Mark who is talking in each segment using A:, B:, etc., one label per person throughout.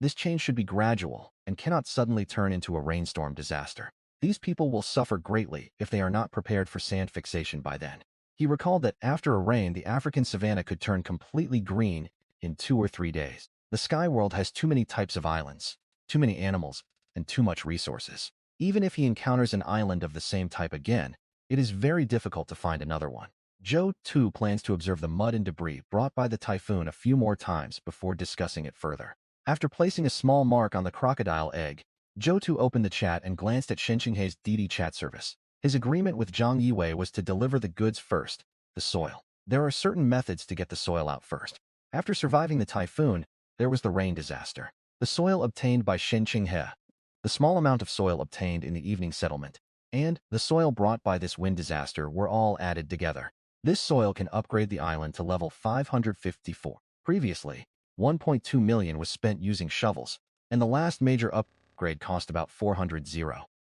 A: This change should be gradual and cannot suddenly turn into a rainstorm disaster. These people will suffer greatly if they are not prepared for sand fixation by then. He recalled that after a rain, the African savanna could turn completely green in 2 or 3 days. The sky world has too many types of islands, too many animals, and too much resources. Even if he encounters an island of the same type again, it is very difficult to find another one. Zhou Tu plans to observe the mud and debris brought by the typhoon a few more times before discussing it further. After placing a small mark on the crocodile egg, Zhou Tu opened the chat and glanced at Shen Qinghei's DD chat service. His agreement with Zhang Yiwei was to deliver the goods first, the soil. There are certain methods to get the soil out first. After surviving the typhoon, there was the rain disaster. The soil obtained by Shen Qinghei, the small amount of soil obtained in the evening settlement, and the soil brought by this wind disaster were all added together. This soil can upgrade the island to level 554. Previously, 1.2 million was spent using shovels, and the last major upgrade cost about 400.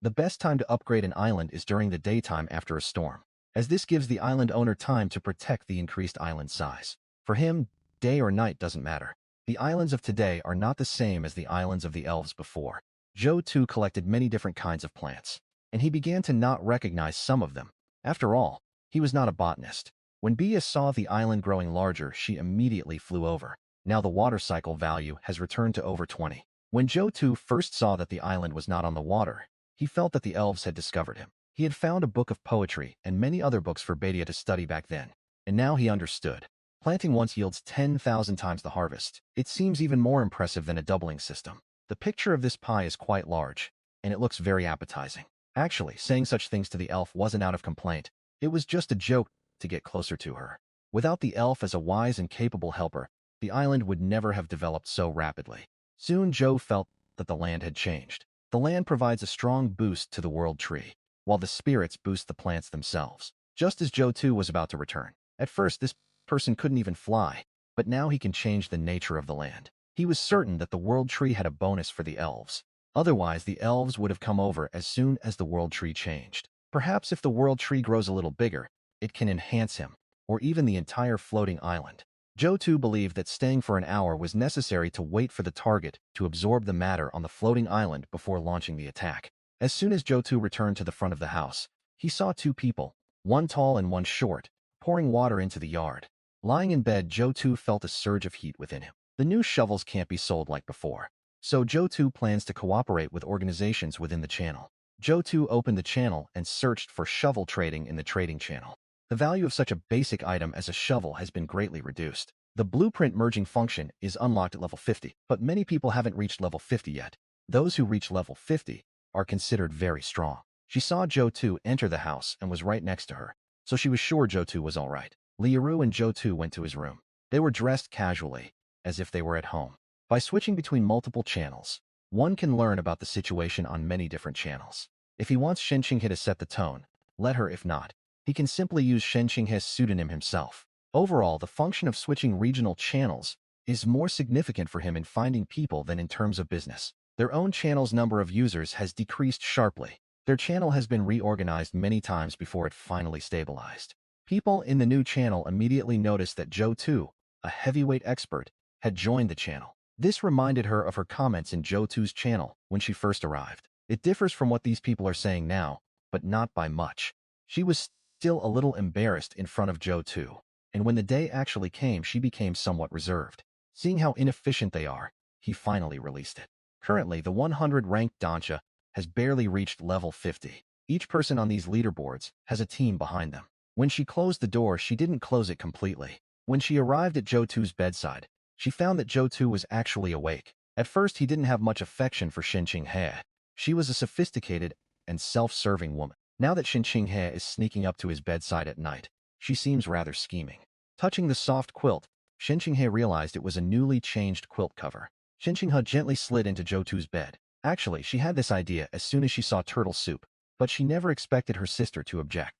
A: The best time to upgrade an island is during the daytime after a storm, as this gives the island owner time to protect the increased island size. For him, day or night doesn't matter. The islands of today are not the same as the islands of the elves before. Zhou Tu collected many different kinds of plants, and he began to not recognize some of them. After all, he was not a botanist. When Bia saw the island growing larger, she immediately flew over. Now the water cycle value has returned to over 20. When Zhou Tu first saw that the island was not on the water, he felt that the elves had discovered him. He had found a book of poetry and many other books for Badia to study back then, and now he understood. Planting once yields 10,000 times the harvest. It seems even more impressive than a doubling system. The picture of this pie is quite large, and it looks very appetizing. Actually, saying such things to the elf wasn't out of complaint. It was just a joke to get closer to her. Without the elf as a wise and capable helper, the island would never have developed so rapidly. Soon Zhou felt that the land had changed. The land provides a strong boost to the world tree, while the spirits boost the plants themselves. Just as Zhou Tu was about to return. At first, this person couldn't even fly, but now he can change the nature of the land. He was certain that the world tree had a bonus for the elves. Otherwise, the elves would have come over as soon as the world tree changed. Perhaps if the world tree grows a little bigger, it can enhance him, or even the entire floating island. Zhou Tu believed that staying for an hour was necessary to wait for the target to absorb the matter on the floating island before launching the attack. As soon as Zhou Tu returned to the front of the house, he saw two people, one tall and one short, pouring water into the yard. Lying in bed, Zhou Tu felt a surge of heat within him. The new shovels can't be sold like before, so Zhou Tu plans to cooperate with organizations within the channel. Zhou Tu opened the channel and searched for shovel trading in the trading channel. The value of such a basic item as a shovel has been greatly reduced. The blueprint merging function is unlocked at level 50, but many people haven't reached level 50 yet. Those who reach level 50 are considered very strong. She saw Zhou Tu enter the house and was right next to her, so she was sure Zhou Tu was all right. Liu and Zhou Tu went to his room. They were dressed casually, as if they were at home. By switching between multiple channels, one can learn about the situation on many different channels. If he wants Shen Qinghei to set the tone, let her. If not, he can simply use Shen Qinghei's pseudonym himself. Overall, the function of switching regional channels is more significant for him in finding people than in terms of business. Their own channel's number of users has decreased sharply. Their channel has been reorganized many times before it finally stabilized. People in the new channel immediately noticed that Zhou Tu, a heavyweight expert, had joined the channel. This reminded her of her comments in Zhou Tu's channel when she first arrived. It differs from what these people are saying now, but not by much. She was still a little embarrassed in front of Zhou Tu, and when the day actually came, she became somewhat reserved. Seeing how inefficient they are, he finally released it. Currently, the 100-ranked Dancha has barely reached level 50. Each person on these leaderboards has a team behind them. When she closed the door, she didn't close it completely. When she arrived at Zhou Tu's bedside, she found that Zhou Tu was actually awake. At first, he didn't have much affection for Shen Qinghei. She was a sophisticated and self-serving woman. Now that Shen Qinghei is sneaking up to his bedside at night, she seems rather scheming. Touching the soft quilt, Shen Qinghei realized it was a newly changed quilt cover. Shen Qinghei gently slid into Zhou Tu's bed. Actually, she had this idea as soon as she saw turtle soup, but she never expected her sister to object.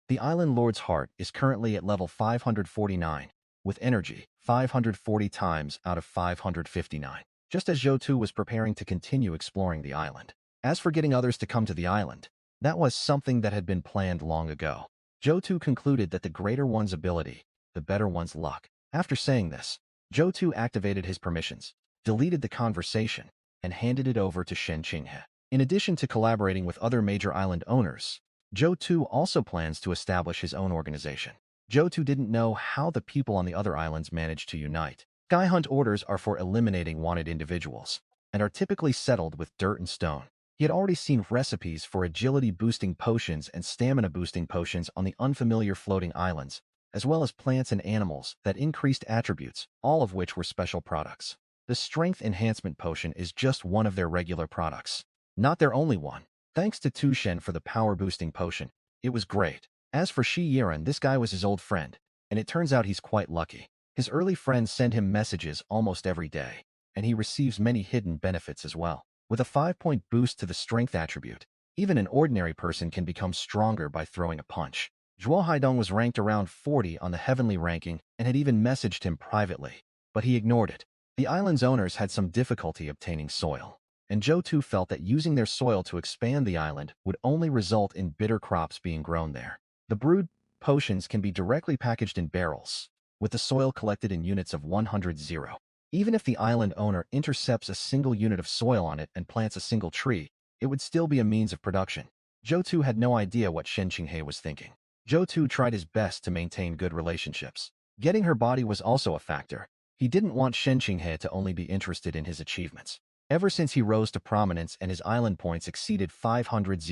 A: The Island Lord's heart is currently at level 549, with energy 540 times out of 559, just as Zhou Tu was preparing to continue exploring the island. As for getting others to come to the island, that was something that had been planned long ago. Zhou Tu concluded that the greater one's ability, the better one's luck. After saying this, Zhou Tu activated his permissions, deleted the conversation, and handed it over to Shen Qinghe. In addition to collaborating with other major island owners, Zhou Tu also plans to establish his own organization. Zhou Tu didn't know how the people on the other islands managed to unite. Sky hunt orders are for eliminating wanted individuals, and are typically settled with dirt and stone. He had already seen recipes for agility-boosting potions and stamina-boosting potions on the unfamiliar floating islands, as well as plants and animals that increased attributes, all of which were special products. The Strength Enhancement Potion is just one of their regular products. Not their only one. Thanks to Tu Shen for the power-boosting potion, it was great. As for Shi Yiren, this guy was his old friend, and it turns out he's quite lucky. His early friends send him messages almost every day, and he receives many hidden benefits as well. With a 5-point boost to the strength attribute, even an ordinary person can become stronger by throwing a punch. Zhuo Haidong was ranked around 40 on the heavenly ranking and had even messaged him privately, but he ignored it. The island's owners had some difficulty obtaining soil, and Zhou Tu felt that using their soil to expand the island would only result in bitter crops being grown there. The brewed potions can be directly packaged in barrels, with the soil collected in units of 100. Even if the island owner intercepts a single unit of soil on it and plants a single tree, it would still be a means of production. Zhou Tu had no idea what Shen Qinghe was thinking. Zhou Tu tried his best to maintain good relationships. Getting her body was also a factor. He didn't want Shen Qinghe to only be interested in his achievements. Ever since he rose to prominence and his island points exceeded 500,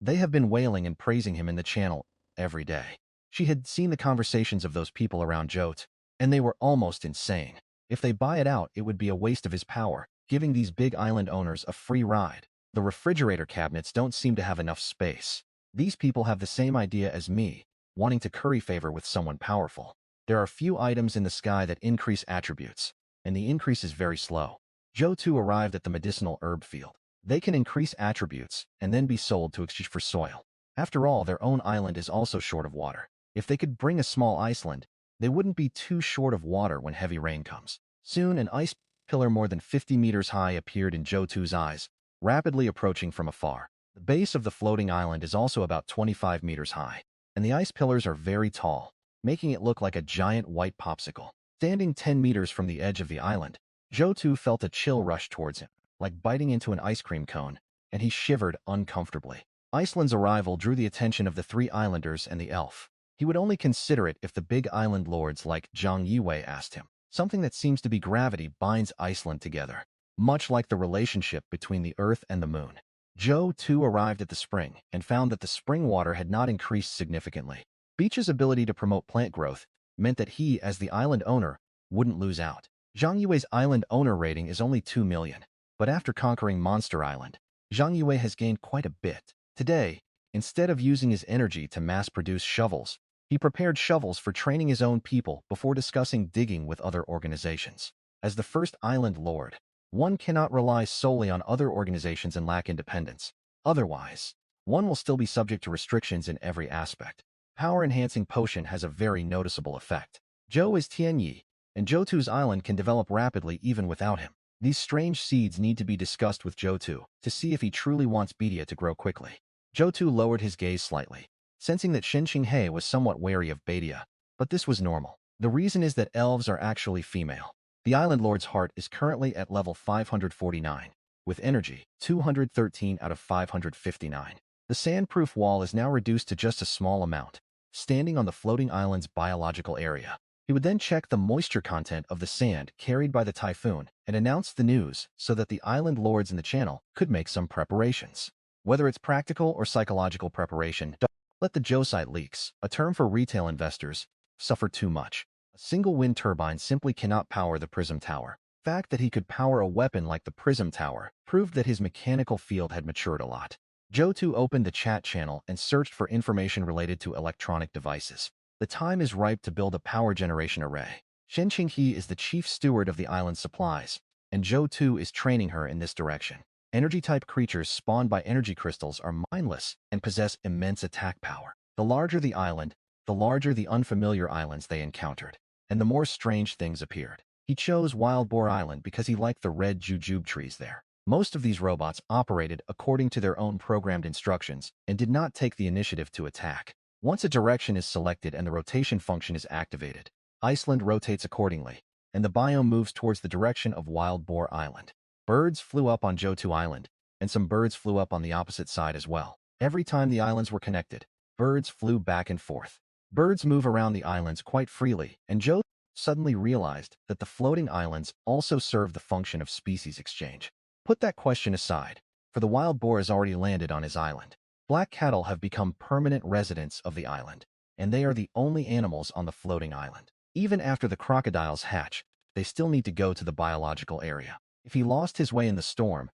A: they have been wailing and praising him in the channel every day. She had seen the conversations of those people around Zhou Tu, and they were almost insane. If they buy it out, it would be a waste of his power, giving these big island owners a free ride. The refrigerator cabinets don't seem to have enough space. These people have the same idea as me, wanting to curry favor with someone powerful. There are few items in the sky that increase attributes, and the increase is very slow. Zhou Tu arrived at the medicinal herb field. They can increase attributes and then be sold to exchange for soil. After all, their own island is also short of water. If they could bring a small Iceland, they wouldn't be too short of water when heavy rain comes. Soon, an ice pillar more than 50 meters high appeared in Zhou Tu's eyes, rapidly approaching from afar. The base of the floating island is also about 25 meters high, and the ice pillars are very tall, making it look like a giant white popsicle. Standing 10 meters from the edge of the island, Zhou Tu felt a chill rush towards him, like biting into an ice cream cone, and he shivered uncomfortably. Iceland's arrival drew the attention of the 3 islanders and the elf. He would only consider it if the big island lords like Zhang Yiwei asked him. Something that seems to be gravity binds Iceland together, much like the relationship between the Earth and the Moon. Zhou Tu arrived at the spring and found that the spring water had not increased significantly. Beach's ability to promote plant growth meant that he, as the island owner, wouldn't lose out. Zhang Yiwei's island owner rating is only 2 million, but after conquering Monster Island, Zhang Yiwei has gained quite a bit. Today, instead of using his energy to mass-produce shovels, he prepared shovels for training his own people before discussing digging with other organizations. As the first island lord, one cannot rely solely on other organizations and lack independence. Otherwise, one will still be subject to restrictions in every aspect. Power-enhancing potion has a very noticeable effect. Zhou is Tianyi, and Zhou Tu's island can develop rapidly even without him. These strange seeds need to be discussed with Zhou Tu to see if he truly wants Bedia to grow quickly. Zhou Tu lowered his gaze slightly, sensing that Shen Qinghe was somewhat wary of Bedia, but this was normal. The reason is that elves are actually female. The island lord's heart is currently at level 549, with energy 213 out of 559. The sandproof wall is now reduced to just a small amount, standing on the floating island's biological area. He would then check the moisture content of the sand carried by the typhoon and announce the news so that the island lords in the channel could make some preparations. Whether it's practical or psychological preparation, don't let the Josite leaks, a term for retail investors, suffer too much. A single wind turbine simply cannot power the Prism Tower. The fact that he could power a weapon like the Prism Tower proved that his mechanical field had matured a lot. Zhou Tu opened the chat channel and searched for information related to electronic devices. The time is ripe to build a power generation array. Shen Qinghe is the chief steward of the island's supplies, and Zhou Tu is training her in this direction. Energy-type creatures spawned by energy crystals are mindless and possess immense attack power. The larger the island, the larger the unfamiliar islands they encountered, and the more strange things appeared. He chose Wild Boar Island because he liked the red jujube trees there. Most of these robots operated according to their own programmed instructions and did not take the initiative to attack. Once a direction is selected and the rotation function is activated, Iceland rotates accordingly, and the biome moves towards the direction of Wild Boar Island. Birds flew up on Zhou Tu Island, and some birds flew up on the opposite side as well. Every time the islands were connected, birds flew back and forth. Birds move around the islands quite freely, and Zhou suddenly realized that the floating islands also serve the function of species exchange. Put that question aside, for the wild boar has already landed on his island. Black cattle have become permanent residents of the island, and they are the only animals on the floating island. Even after the crocodiles hatch, they still need to go to the biological area. If he lost his way in the storm,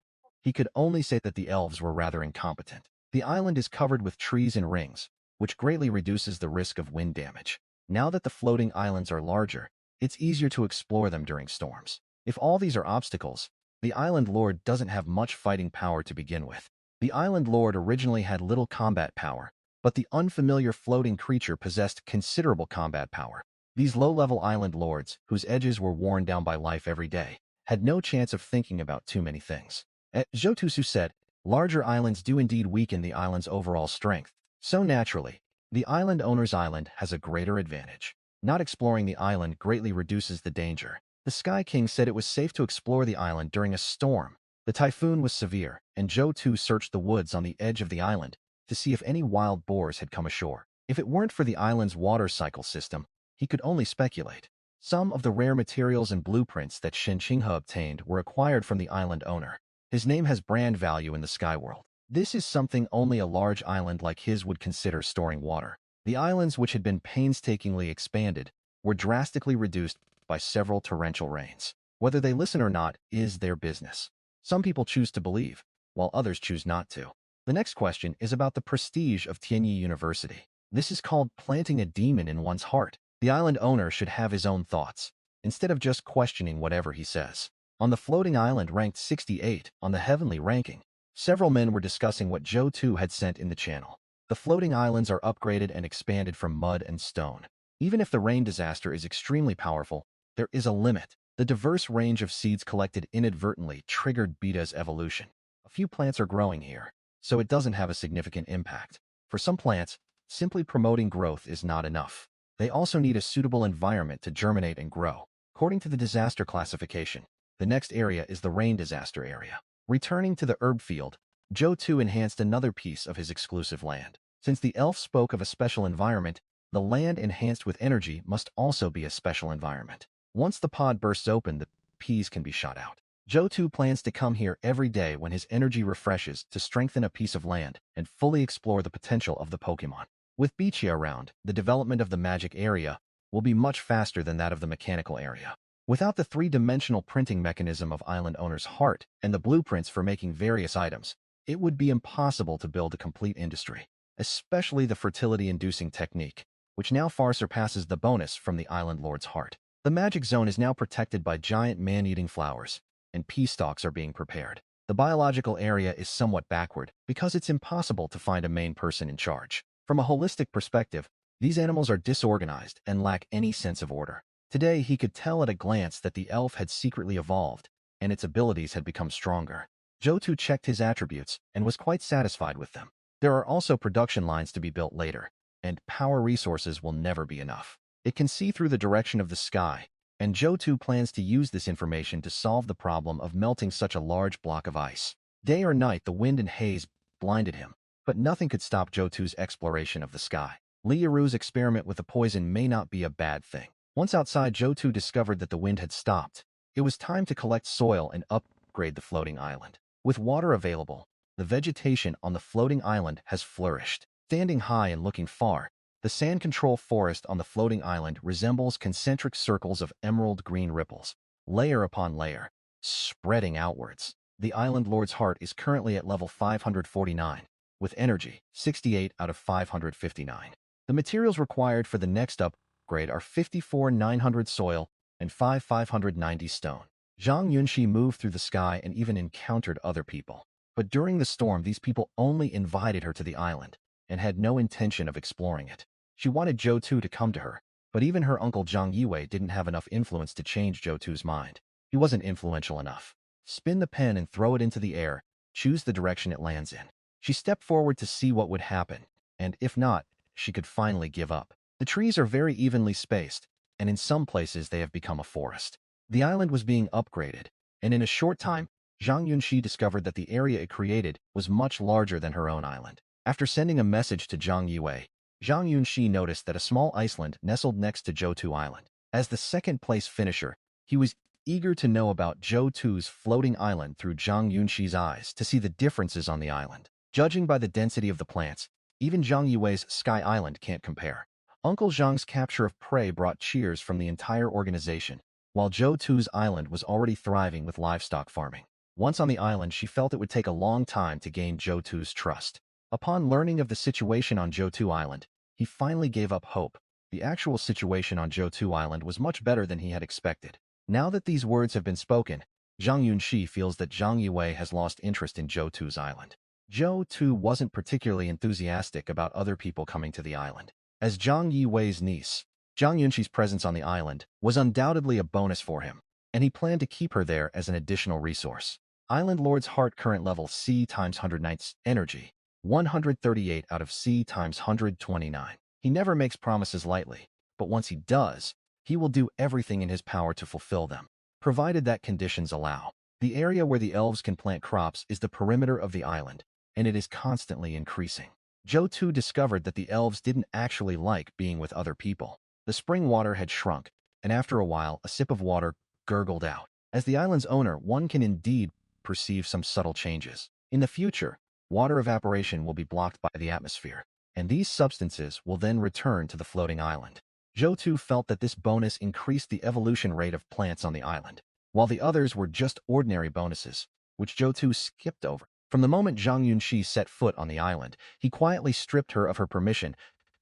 A: he could only say that the elves were rather incompetent. The island is covered with trees and rings, which greatly reduces the risk of wind damage. Now that the floating islands are larger, it's easier to explore them during storms. If all these are obstacles, the Island Lord doesn't have much fighting power to begin with. The Island Lord originally had little combat power, but the unfamiliar floating creature possessed considerable combat power. These low-level Island Lords, whose edges were worn down by life every day, had no chance of thinking about too many things. As Zhou Tu said, larger islands do indeed weaken the island's overall strength. So naturally, the island owner's island has a greater advantage. Not exploring the island greatly reduces the danger. The Sky King said it was safe to explore the island during a storm. The typhoon was severe, and Zhou Tu searched the woods on the edge of the island to see if any wild boars had come ashore. If it weren't for the island's water cycle system, he could only speculate. Some of the rare materials and blueprints that Shen Qinghe obtained were acquired from the island owner. His name has brand value in the sky world. This is something only a large island like his would consider storing water. The islands, which had been painstakingly expanded, were drastically reduced by several torrential rains. Whether they listen or not is their business. Some people choose to believe, while others choose not to. The next question is about the prestige of Tianyi University. This is called planting a demon in one's heart. The island owner should have his own thoughts, instead of just questioning whatever he says. On the floating island ranked 68 on the heavenly ranking, several men were discussing what Zhou Tu had sent in the channel. The floating islands are upgraded and expanded from mud and stone. Even if the rain disaster is extremely powerful, there is a limit. The diverse range of seeds collected inadvertently triggered Beta's evolution. A few plants are growing here, so it doesn't have a significant impact. For some plants, simply promoting growth is not enough. They also need a suitable environment to germinate and grow. According to the disaster classification, the next area is the rain disaster area. Returning to the herb field, Zhou Tu enhanced another piece of his exclusive land. Since the elf spoke of a special environment, the land enhanced with energy must also be a special environment. Once the pod bursts open, the peas can be shot out. Zhou Tu plans to come here every day when his energy refreshes to strengthen a piece of land and fully explore the potential of the Pokemon. With Bichia around, the development of the magic area will be much faster than that of the mechanical area. Without the three-dimensional printing mechanism of Island Owner's heart and the blueprints for making various items, it would be impossible to build a complete industry, especially the fertility-inducing technique, which now far surpasses the bonus from the Island Lord's heart. The magic zone is now protected by giant man-eating flowers, and pea stalks are being prepared. The biological area is somewhat backward because it's impossible to find a main person in charge. From a holistic perspective, these animals are disorganized and lack any sense of order. Today, he could tell at a glance that the elf had secretly evolved, and its abilities had become stronger. Zhou Tu checked his attributes and was quite satisfied with them. There are also production lines to be built later, and power resources will never be enough. It can see through the direction of the sky, and Zhou Tu plans to use this information to solve the problem of melting such a large block of ice. Day or night, the wind and haze blinded him, but nothing could stop Zhou Tu's exploration of the sky. Li Yiru's experiment with the poison may not be a bad thing. Once outside, Zhou Tu discovered that the wind had stopped. It was time to collect soil and upgrade the floating island. With water available, the vegetation on the floating island has flourished. Standing high and looking far, the sand control forest on the floating island resembles concentric circles of emerald green ripples, layer upon layer, spreading outwards. The Island Lord's heart is currently at level 549, with energy 68 out of 559. The materials required for the next upgrade are 54,900 soil and 5,590 stone. Zhang Yunxi moved through the sky and even encountered other people. But during the storm, these people only invited her to the island and had no intention of exploring it. She wanted Zhou Tu to come to her, but even her uncle Zhang Yue didn't have enough influence to change Zhou Tu's mind. He wasn't influential enough. Spin the pen and throw it into the air. Choose the direction it lands in. She stepped forward to see what would happen, and if not, she could finally give up. The trees are very evenly spaced, and in some places they have become a forest. The island was being upgraded, and in a short time, Zhang Yunxi discovered that the area it created was much larger than her own island. After sending a message to Zhang Yue, Zhang Yunxi noticed that a small island nestled next to Zhou Tu Island. As the second-place finisher, he was eager to know about Zhou Tu's floating island through Zhang Yunxi's eyes to see the differences on the island. Judging by the density of the plants, even Zhang Yue's Sky Island can't compare. Uncle Zhang's capture of prey brought cheers from the entire organization, while Zhou Tu's island was already thriving with livestock farming. Once on the island, she felt it would take a long time to gain Zhou Tu's trust. Upon learning of the situation on Zhou Tu Island, he finally gave up hope. The actual situation on Zhou Tu Island was much better than he had expected. Now that these words have been spoken, Zhang Yunxi feels that Zhang Yue has lost interest in Zhou Tu's island. Zhou Tu wasn't particularly enthusiastic about other people coming to the island. As Zhang Yue's niece, Zhang Yunxi's presence on the island was undoubtedly a bonus for him, and he planned to keep her there as an additional resource. Island Lord's Heart current level C times 100 Knights Energy, 138 out of C times 129. He never makes promises lightly, but once he does, he will do everything in his power to fulfill them, provided that conditions allow. The area where the elves can plant crops is the perimeter of the island, and it is constantly increasing. Zhou Tu discovered that the elves didn't actually like being with other people. The spring water had shrunk, and after a while, a sip of water gurgled out. As the island's owner, one can indeed perceive some subtle changes. In the future, water evaporation will be blocked by the atmosphere, and these substances will then return to the floating island. Zhou Tu felt that this bonus increased the evolution rate of plants on the island, while the others were just ordinary bonuses, which Zhou Tu skipped over. From the moment Zhang Yunxi set foot on the island, he quietly stripped her of her permission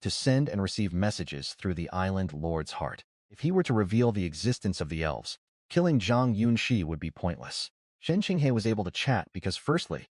A: to send and receive messages through the Island Lord's Heart. If he were to reveal the existence of the elves, killing Zhang Yunxi would be pointless. Shen Qinghe was able to chat because firstly,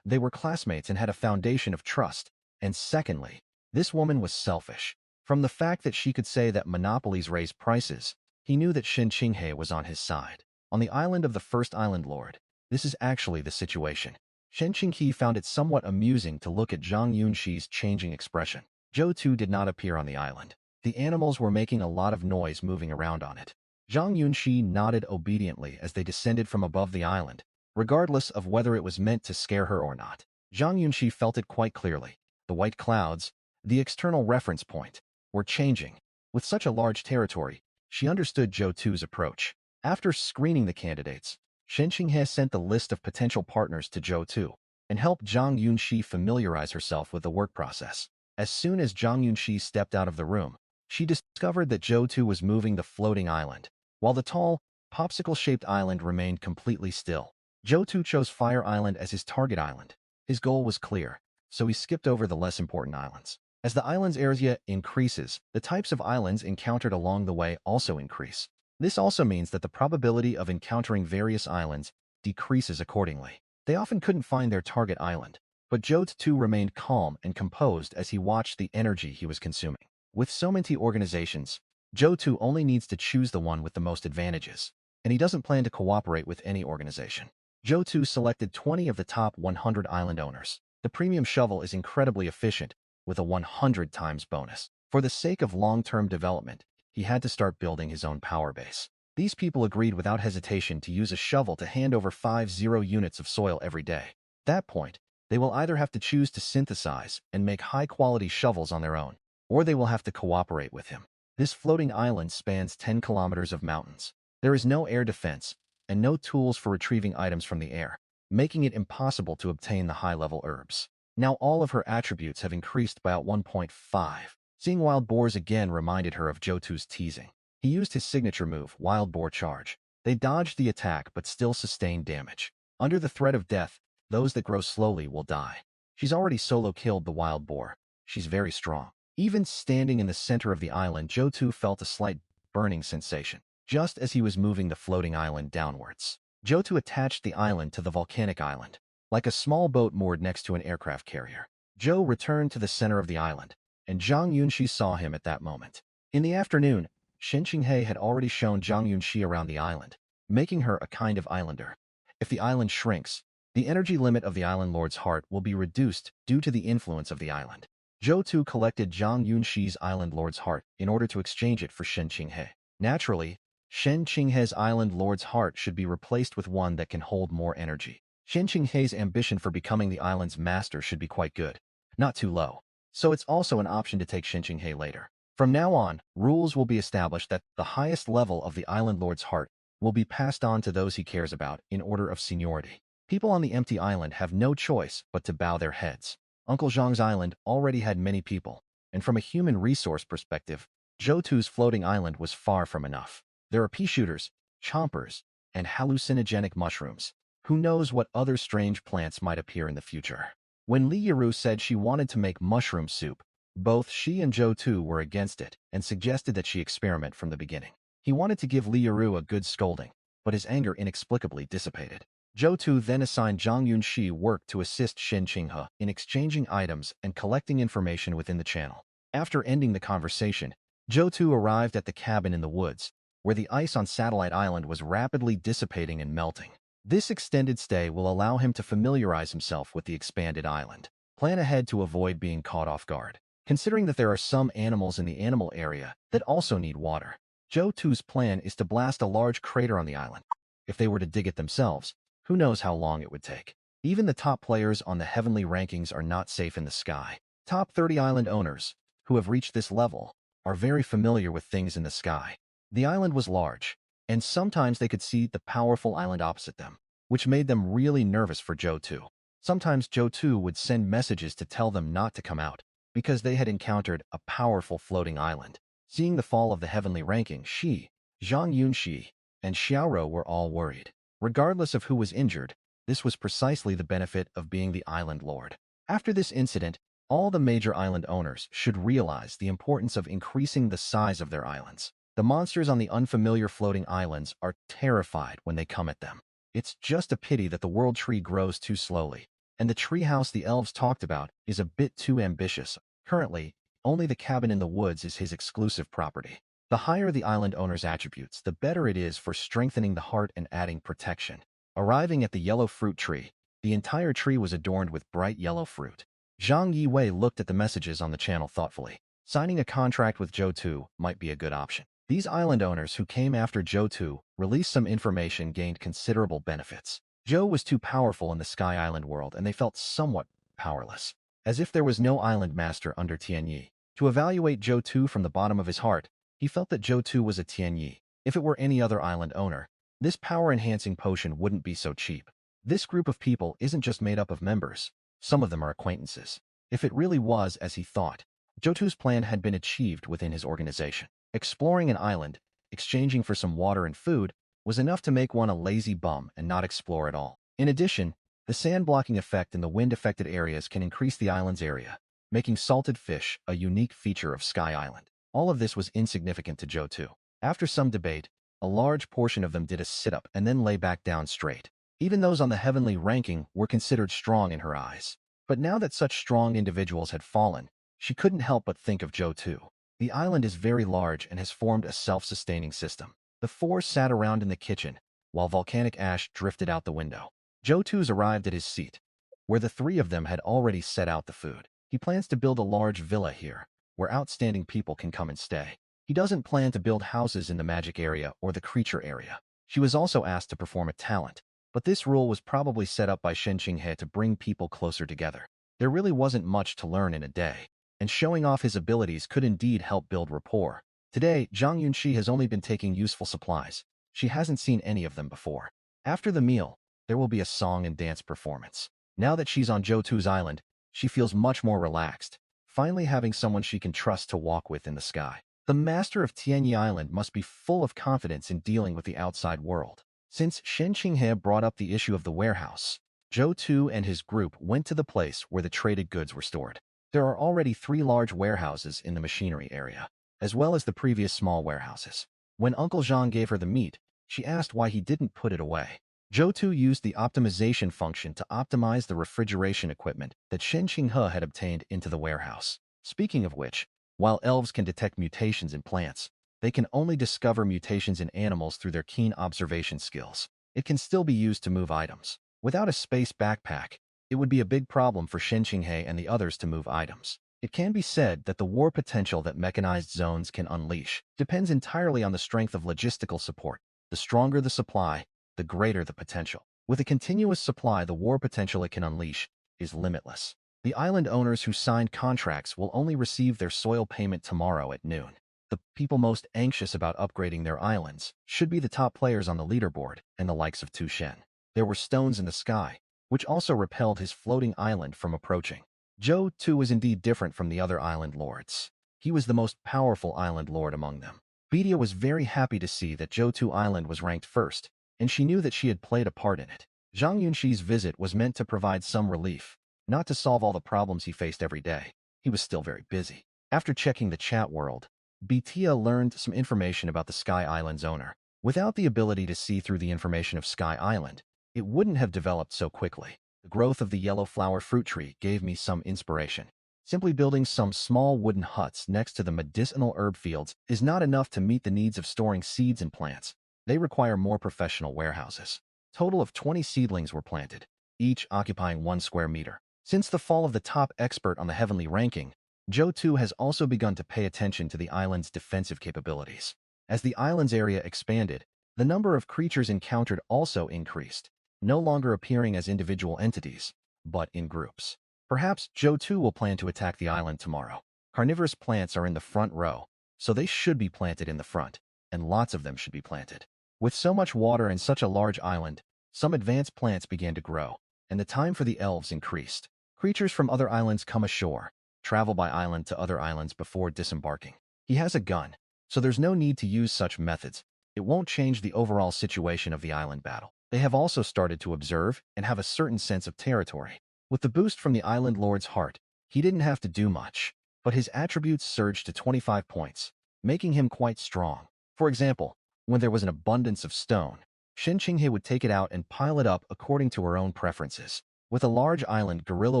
A: they were classmates and had a foundation of trust, and secondly, this woman was selfish. From the fact that she could say that monopolies raise prices, he knew that Shen Qinghe was on his side. On the island of the first Island Lord, this is actually the situation. Shen Qinghe found it somewhat amusing to look at Zhang Yunxi's changing expression. Zhou Tu did not appear on the island. The animals were making a lot of noise moving around on it. Zhang Yunxi nodded obediently as they descended from above the island, regardless of whether it was meant to scare her or not. Zhang Yunxi felt it quite clearly. The white clouds, the external reference point, were changing. With such a large territory, she understood Zhou Tu's approach. After screening the candidates, Shen Qinghe sent the list of potential partners to Zhou Tu and helped Zhang Yunxi familiarize herself with the work process. As soon as Zhang Yunxi stepped out of the room, she discovered that Zhou Tu was moving the floating island, while the tall, popsicle-shaped island remained completely still. Zhou Tu chose Fire Island as his target island. His goal was clear, so he skipped over the less important islands. As the island's area increases, the types of islands encountered along the way also increase. This also means that the probability of encountering various islands decreases accordingly. They often couldn't find their target island, but Zhou Tu remained calm and composed as he watched the energy he was consuming. With so many organizations, Zhou Tu only needs to choose the one with the most advantages, and he doesn't plan to cooperate with any organization. Zhou Tu selected 20 of the top 100 island owners. The premium shovel is incredibly efficient, with a 100 times bonus. For the sake of long-term development, he had to start building his own power base. These people agreed without hesitation to use a shovel to hand over 50 units of soil every day. At that point, they will either have to choose to synthesize and make high-quality shovels on their own, or they will have to cooperate with him. This floating island spans 10 kilometers of mountains. There is no air defense and no tools for retrieving items from the air, making it impossible to obtain the high-level herbs. Now all of her attributes have increased by about 1.5. Seeing wild boars again reminded her of Zhou Tu's teasing. He used his signature move, Wild Boar Charge. They dodged the attack but still sustained damage. Under the threat of death, those that grow slowly will die. She's already solo killed the wild boar. She's very strong. Even standing in the center of the island, Zhou Tu felt a slight burning sensation, just as he was moving the floating island downwards. Zhou Tu attached the island to the volcanic island, like a small boat moored next to an aircraft carrier. Zhou returned to the center of the island, and Zhang Yunxi saw him at that moment. In the afternoon, Shen Qinghe had already shown Zhang Yunxi around the island, making her a kind of islander. If the island shrinks, the energy limit of the Island Lord's heart will be reduced due to the influence of the island. Zhou Tu collected Zhang Yunxi's Island Lord's heart in order to exchange it for Shen Qinghe. Naturally, Shen Qinghe's island lord's heart should be replaced with one that can hold more energy. Shen Qinghe's ambition for becoming the island's master should be quite good, not too low. So it's also an option to take Shen Qinghe later. From now on, rules will be established that the highest level of the island lord's heart will be passed on to those he cares about in order of seniority. People on the empty island have no choice but to bow their heads. Uncle Zhang's island already had many people, and from a human resource perspective, Zhou Tu's floating island was far from enough. There are pea shooters, chompers, and hallucinogenic mushrooms. Who knows what other strange plants might appear in the future? When Li Yiru said she wanted to make mushroom soup, both she and Zhou Tu were against it and suggested that she experiment from the beginning. He wanted to give Li Yiru a good scolding, but his anger inexplicably dissipated. Zhou Tu then assigned Zhang Yunxi work to assist Shen Qinghe in exchanging items and collecting information within the channel. After ending the conversation, Zhou Tu arrived at the cabin in the woods, where the ice on Satellite Island was rapidly dissipating and melting. This extended stay will allow him to familiarize himself with the expanded island. Plan ahead to avoid being caught off guard, considering that there are some animals in the animal area that also need water. Zhou Tu's plan is to blast a large crater on the island. If they were to dig it themselves, who knows how long it would take. Even the top players on the heavenly rankings are not safe in the sky. Top 30 island owners, who have reached this level, are very familiar with things in the sky. The island was large, and sometimes they could see the powerful island opposite them, which made them really nervous for Zhou Tu. Sometimes Zhou Tu would send messages to tell them not to come out, because they had encountered a powerful floating island. Seeing the fall of the heavenly ranking, Shi, Zhang Yunxi, and Xiaoro were all worried. Regardless of who was injured, this was precisely the benefit of being the island lord. After this incident, all the major island owners should realize the importance of increasing the size of their islands. The monsters on the unfamiliar floating islands are terrified when they come at them. It's just a pity that the world tree grows too slowly, and the treehouse the elves talked about is a bit too ambitious. Currently, only the cabin in the woods is his exclusive property. The higher the island owner's attributes, the better it is for strengthening the heart and adding protection. Arriving at the yellow fruit tree, the entire tree was adorned with bright yellow fruit. Zhang Yiwei looked at the messages on the channel thoughtfully. Signing a contract with Zhou Tu might be a good option. These island owners who came after Zhou Tu released some information gained considerable benefits. Zhou was too powerful in the Sky Island world, and they felt somewhat powerless, as if there was no island master under Tianyi. To evaluate Zhou Tu from the bottom of his heart, he felt that Zhou Tu was a Tianyi. If it were any other island owner, this power-enhancing potion wouldn't be so cheap. This group of people isn't just made up of members. Some of them are acquaintances. If it really was as he thought, Zhou Tu's plan had been achieved within his organization. Exploring an island, exchanging for some water and food, was enough to make one a lazy bum and not explore at all. In addition, the sand-blocking effect in the wind-affected areas can increase the island's area, making salted fish a unique feature of Sky Island. All of this was insignificant to Zhou Tu. After some debate, a large portion of them did a sit-up and then lay back down straight. Even those on the heavenly ranking were considered strong in her eyes. But now that such strong individuals had fallen, she couldn't help but think of Zhou Tu. The island is very large and has formed a self-sustaining system. The four sat around in the kitchen, while volcanic ash drifted out the window. Zhou Tu's arrived at his seat, where the three of them had already set out the food. He plans to build a large villa here, where outstanding people can come and stay. He doesn't plan to build houses in the magic area or the creature area. She was also asked to perform a talent, but this rule was probably set up by Shen Qinghe to bring people closer together. There really wasn't much to learn in a day, and showing off his abilities could indeed help build rapport. Today, Zhang Yunxi has only been taking useful supplies. She hasn't seen any of them before. After the meal, there will be a song and dance performance. Now that she's on Zhou Tu's island, she feels much more relaxed, finally having someone she can trust to walk with in the sky. The master of Tianyi Island must be full of confidence in dealing with the outside world. Since Shen Qinghe brought up the issue of the warehouse, Zhou Tu and his group went to the place where the traded goods were stored. There are already 3 large warehouses in the machinery area, as well as the previous small warehouses. When Uncle Zhang gave her the meat, she asked why he didn't put it away. Zhou Tu used the optimization function to optimize the refrigeration equipment that Shen Qinghe had obtained into the warehouse. Speaking of which, while elves can detect mutations in plants, they can only discover mutations in animals through their keen observation skills. It can still be used to move items. Without a space backpack, it would be a big problem for Shen Qinghe and the others to move items. It can be said that the war potential that mechanized zones can unleash depends entirely on the strength of logistical support. The stronger the supply, the greater the potential. With a continuous supply, the war potential it can unleash is limitless. The island owners who signed contracts will only receive their soil payment tomorrow at noon. The people most anxious about upgrading their islands should be the top players on the leaderboard and the likes of Tu Shen. There were stones in the sky, which also repelled his floating island from approaching. Zhou Tu was indeed different from the other island lords. He was the most powerful island lord among them. Bedia was very happy to see that Zhou Tu Island was ranked first, and she knew that she had played a part in it. Zhang Yunxi's visit was meant to provide some relief, not to solve all the problems he faced every day. He was still very busy. After checking the chat world, Betia learned some information about the Sky Island's owner. Without the ability to see through the information of Sky Island, it wouldn't have developed so quickly. The growth of the yellow flower fruit tree gave me some inspiration. Simply building some small wooden huts next to the medicinal herb fields is not enough to meet the needs of storing seeds and plants. They require more professional warehouses. Total of 20 seedlings were planted, each occupying 1 square meter. Since the fall of the top expert on the heavenly ranking, Zhou Tu has also begun to pay attention to the island's defensive capabilities. As the island's area expanded, the number of creatures encountered also increased, no longer appearing as individual entities, but in groups. Perhaps Zhou Tu will plan to attack the island tomorrow. Carnivorous plants are in the front row, so they should be planted in the front, and lots of them should be planted. With so much water and such a large island, some advanced plants began to grow, and the time for the elves increased. Creatures from other islands come ashore, travel by island to other islands before disembarking. He has a gun, so there's no need to use such methods. It won't change the overall situation of the island battle. They have also started to observe and have a certain sense of territory. With the boost from the island lord's heart, he didn't have to do much, but his attributes surged to 25 points, making him quite strong. For example, when there was an abundance of stone, Shen Qinghe would take it out and pile it up according to her own preferences. With a large island, guerrilla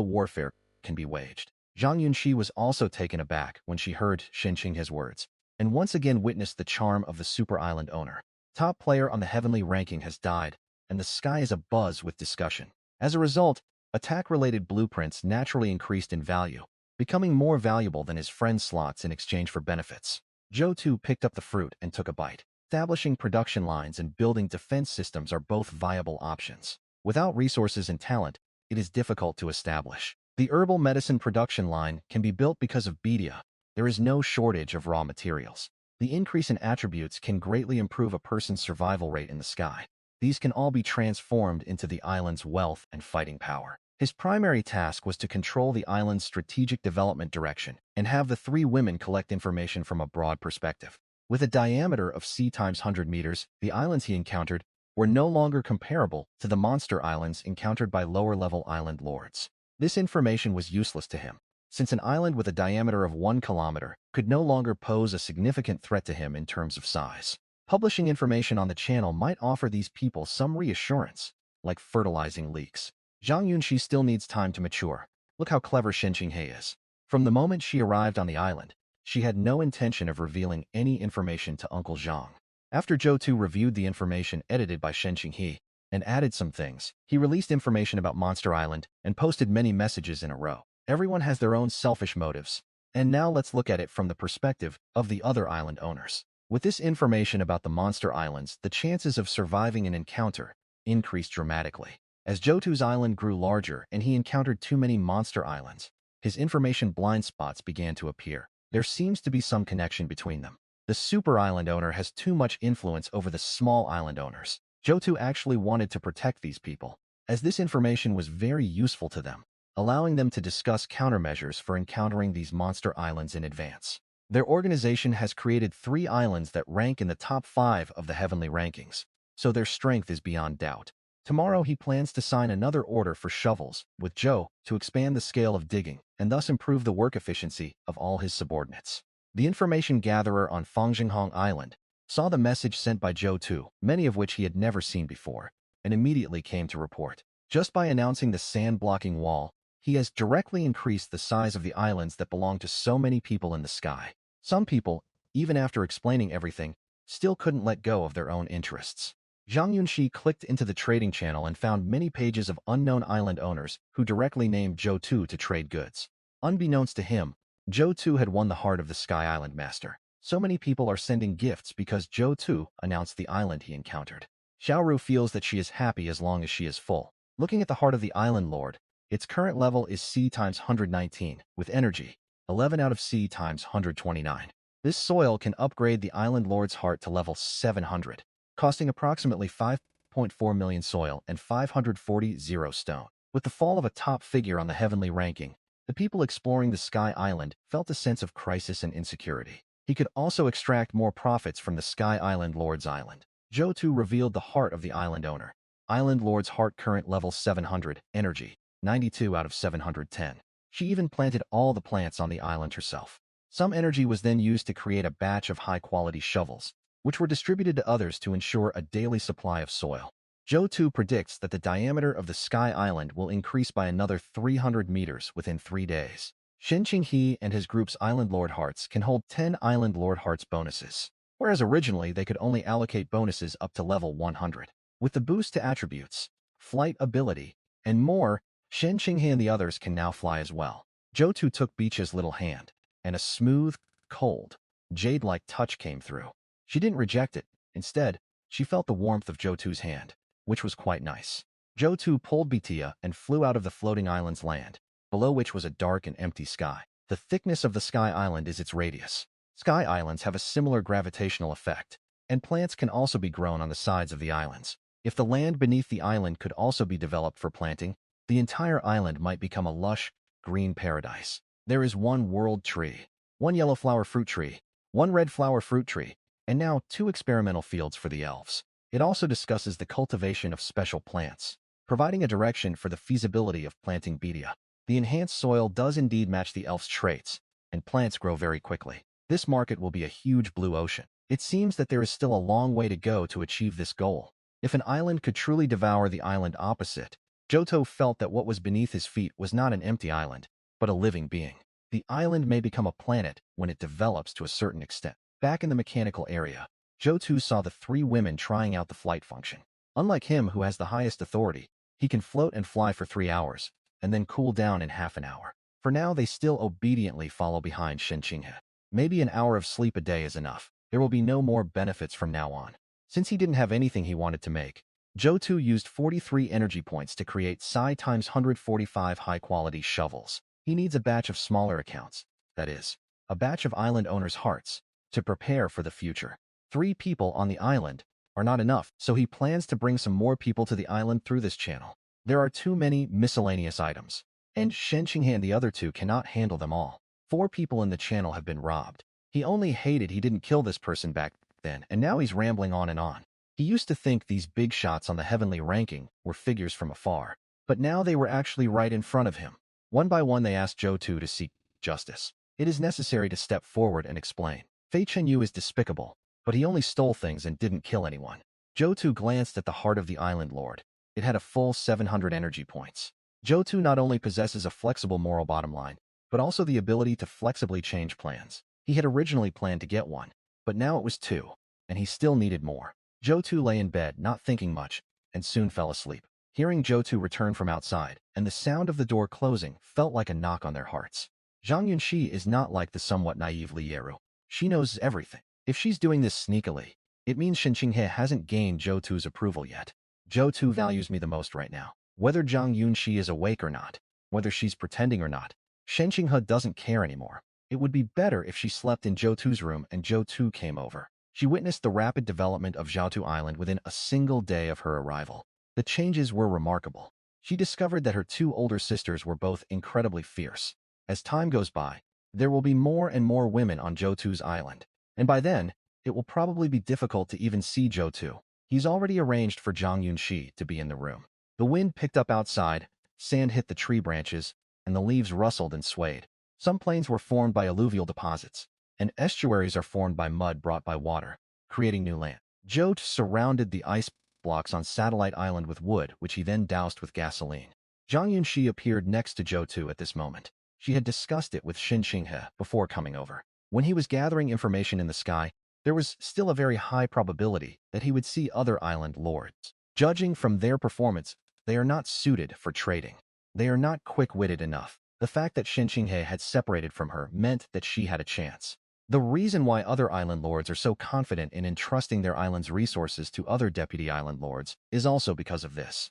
A: warfare can be waged. Zhang Yunxi was also taken aback when she heard Shen Qinghe's words, and once again witnessed the charm of the super island owner. Top player on the heavenly ranking has died, and the sky is abuzz with discussion. As a result, attack-related blueprints naturally increased in value, becoming more valuable than his friend's slots in exchange for benefits. Zhou Tu picked up the fruit and took a bite. Establishing production lines and building defense systems are both viable options. Without resources and talent, it is difficult to establish. The herbal medicine production line can be built because of Bedia. There is no shortage of raw materials. The increase in attributes can greatly improve a person's survival rate in the sky. These can all be transformed into the island's wealth and fighting power. His primary task was to control the island's strategic development direction and have the 3 women collect information from a broad perspective. With a diameter of c times 100 meters, the islands he encountered were no longer comparable to the monster islands encountered by lower-level island lords. This information was useless to him, since an island with a diameter of 1 kilometer could no longer pose a significant threat to him in terms of size. Publishing information on the channel might offer these people some reassurance, like fertilizing leaks. Zhang Yunxi still needs time to mature. Look how clever Shen Qinghe is. From the moment she arrived on the island, she had no intention of revealing any information to Uncle Zhang. After Zhou Tu reviewed the information edited by Shen Qinghe and added some things, he released information about Monster Island and posted many messages in a row. Everyone has their own selfish motives, and now let's look at it from the perspective of the other island owners. With this information about the monster islands, the chances of surviving an encounter increased dramatically. As Zhou Tu's island grew larger and he encountered too many monster islands, his information blind spots began to appear. There seems to be some connection between them. The super island owner has too much influence over the small island owners. Zhou Tu actually wanted to protect these people, as this information was very useful to them, allowing them to discuss countermeasures for encountering these monster islands in advance. Their organization has created 3 islands that rank in the top 5 of the heavenly rankings, so their strength is beyond doubt. Tomorrow he plans to sign another order for shovels with Zhou to expand the scale of digging and thus improve the work efficiency of all his subordinates. The information gatherer on Fangjinghong Island saw the message sent by Zhou Tu, many of which he had never seen before, and immediately came to report. Just by announcing the sand-blocking wall, he has directly increased the size of the islands that belong to so many people in the sky. Some people, even after explaining everything, still couldn't let go of their own interests. Zhang Yunxi clicked into the trading channel and found many pages of unknown island owners who directly named Zhou Tu to trade goods. Unbeknownst to him, Zhou Tu had won the heart of the Sky Island Master. So many people are sending gifts because Zhou Tu announced the island he encountered. Xiaoru feels that she is happy as long as she is full. Looking at the heart of the island lord, its current level is C times 119, with energy 11 out of C times 129. This soil can upgrade the island lord's heart to level 700, costing approximately 5.4 million soil and 540 stone. With the fall of a top figure on the heavenly ranking, the people exploring the Sky Island felt a sense of crisis and insecurity. He could also extract more profits from the Sky Island Lord's island. Zhou Tu revealed the heart of the island owner. Island Lord's heart current level 700, energy 92 out of 710. She even planted all the plants on the island herself. Some energy was then used to create a batch of high-quality shovels, which were distributed to others to ensure a daily supply of soil. Zhou Tu predicts that the diameter of the Sky Island will increase by another 300 meters within 3 days. Shen Qinghe and his group's Island Lord Hearts can hold 10 Island Lord Hearts bonuses, whereas originally they could only allocate bonuses up to level 100. With the boost to attributes, flight ability, and more, Shen Qinghe and the others can now fly as well. Zhou Tu took Beech's little hand, and a smooth, cold, jade-like touch came through. She didn't reject it. Instead, she felt the warmth of Zhou Tu's hand, which was quite nice. Zhou Tu pulled Betia and flew out of the floating island's land, below which was a dark and empty sky. The thickness of the Sky Island is its radius. Sky Islands have a similar gravitational effect, and plants can also be grown on the sides of the islands. If the land beneath the island could also be developed for planting, the entire island might become a lush, green paradise. There is one world tree, one yellow flower fruit tree, one red flower fruit tree, and now 2 experimental fields for the elves. It also discusses the cultivation of special plants, providing a direction for the feasibility of planting betia. The enhanced soil does indeed match the elf's traits, and plants grow very quickly. This market will be a huge blue ocean. It seems that there is still a long way to go to achieve this goal. If an island could truly devour the island opposite, Zhou Tu felt that what was beneath his feet was not an empty island, but a living being. The island may become a planet when it develops to a certain extent. Back in the mechanical area, Zhou Tu saw the 3 women trying out the flight function. Unlike him who has the highest authority, he can float and fly for 3 hours, and then cool down in half an hour. For now, they still obediently follow behind Shen Qinghe. Maybe an hour of sleep a day is enough. There will be no more benefits from now on. Since he didn't have anything he wanted to make, Zhou Tu used 43 energy points to create Psi times 145 high-quality shovels. He needs a batch of smaller accounts, that is, a batch of island owners' hearts, to prepare for the future. 3 people on the island are not enough, so he plans to bring some more people to the island through this channel. There are too many miscellaneous items, and Shen Qinghe and the other 2 cannot handle them all. 4 people in the channel have been robbed. He only hated he didn't kill this person back then, and now he's rambling on and on. He used to think these big shots on the heavenly ranking were figures from afar, but now they were actually right in front of him. One by one they asked Zhou Tu to seek justice. It is necessary to step forward and explain. Fei Chenyu is despicable, but he only stole things and didn't kill anyone. Zhou Tu glanced at the heart of the island lord. It had a full 700 energy points. Zhou Tu not only possesses a flexible moral bottom line, but also the ability to flexibly change plans. He had originally planned to get 1, but now it was 2, and he still needed more. Zhou Tu lay in bed, not thinking much, and soon fell asleep. Hearing Zhou Tu return from outside, and the sound of the door closing felt like a knock on their hearts. Zhang Yunxi is not like the somewhat naive Li Yeru. She knows everything. If she's doing this sneakily, it means Shen Qinghe hasn't gained Zhou Tu's approval yet. Zhou Tu values me the most right now. Whether Zhang Yunxi is awake or not, whether she's pretending or not, Shen Qinghe doesn't care anymore. It would be better if she slept in Zhou Tu's room and Zhou Tu came over. She witnessed the rapid development of Zhou Tu Island within a single day of her arrival. The changes were remarkable. She discovered that her 2 older sisters were both incredibly fierce. As time goes by, there will be more and more women on Zhou Tu's island, and by then, it will probably be difficult to even see Zhou Tu. He's already arranged for Zhang Yunxi to be in the room. The wind picked up outside, sand hit the tree branches, and the leaves rustled and swayed. Some plains were formed by alluvial deposits, and estuaries are formed by mud brought by water, creating new land. Zhou Tu surrounded the ice blocks on Satellite Island with wood, which he then doused with gasoline. Zhang Yunxi appeared next to Zhou Tu at this moment. She had discussed it with Shen Qinghe before coming over. When he was gathering information in the sky, there was still a very high probability that he would see other island lords. Judging from their performance, they are not suited for trading. They are not quick-witted enough. The fact that Shen Qinghe had separated from her meant that she had a chance. The reason why other island lords are so confident in entrusting their island's resources to other deputy island lords is also because of this.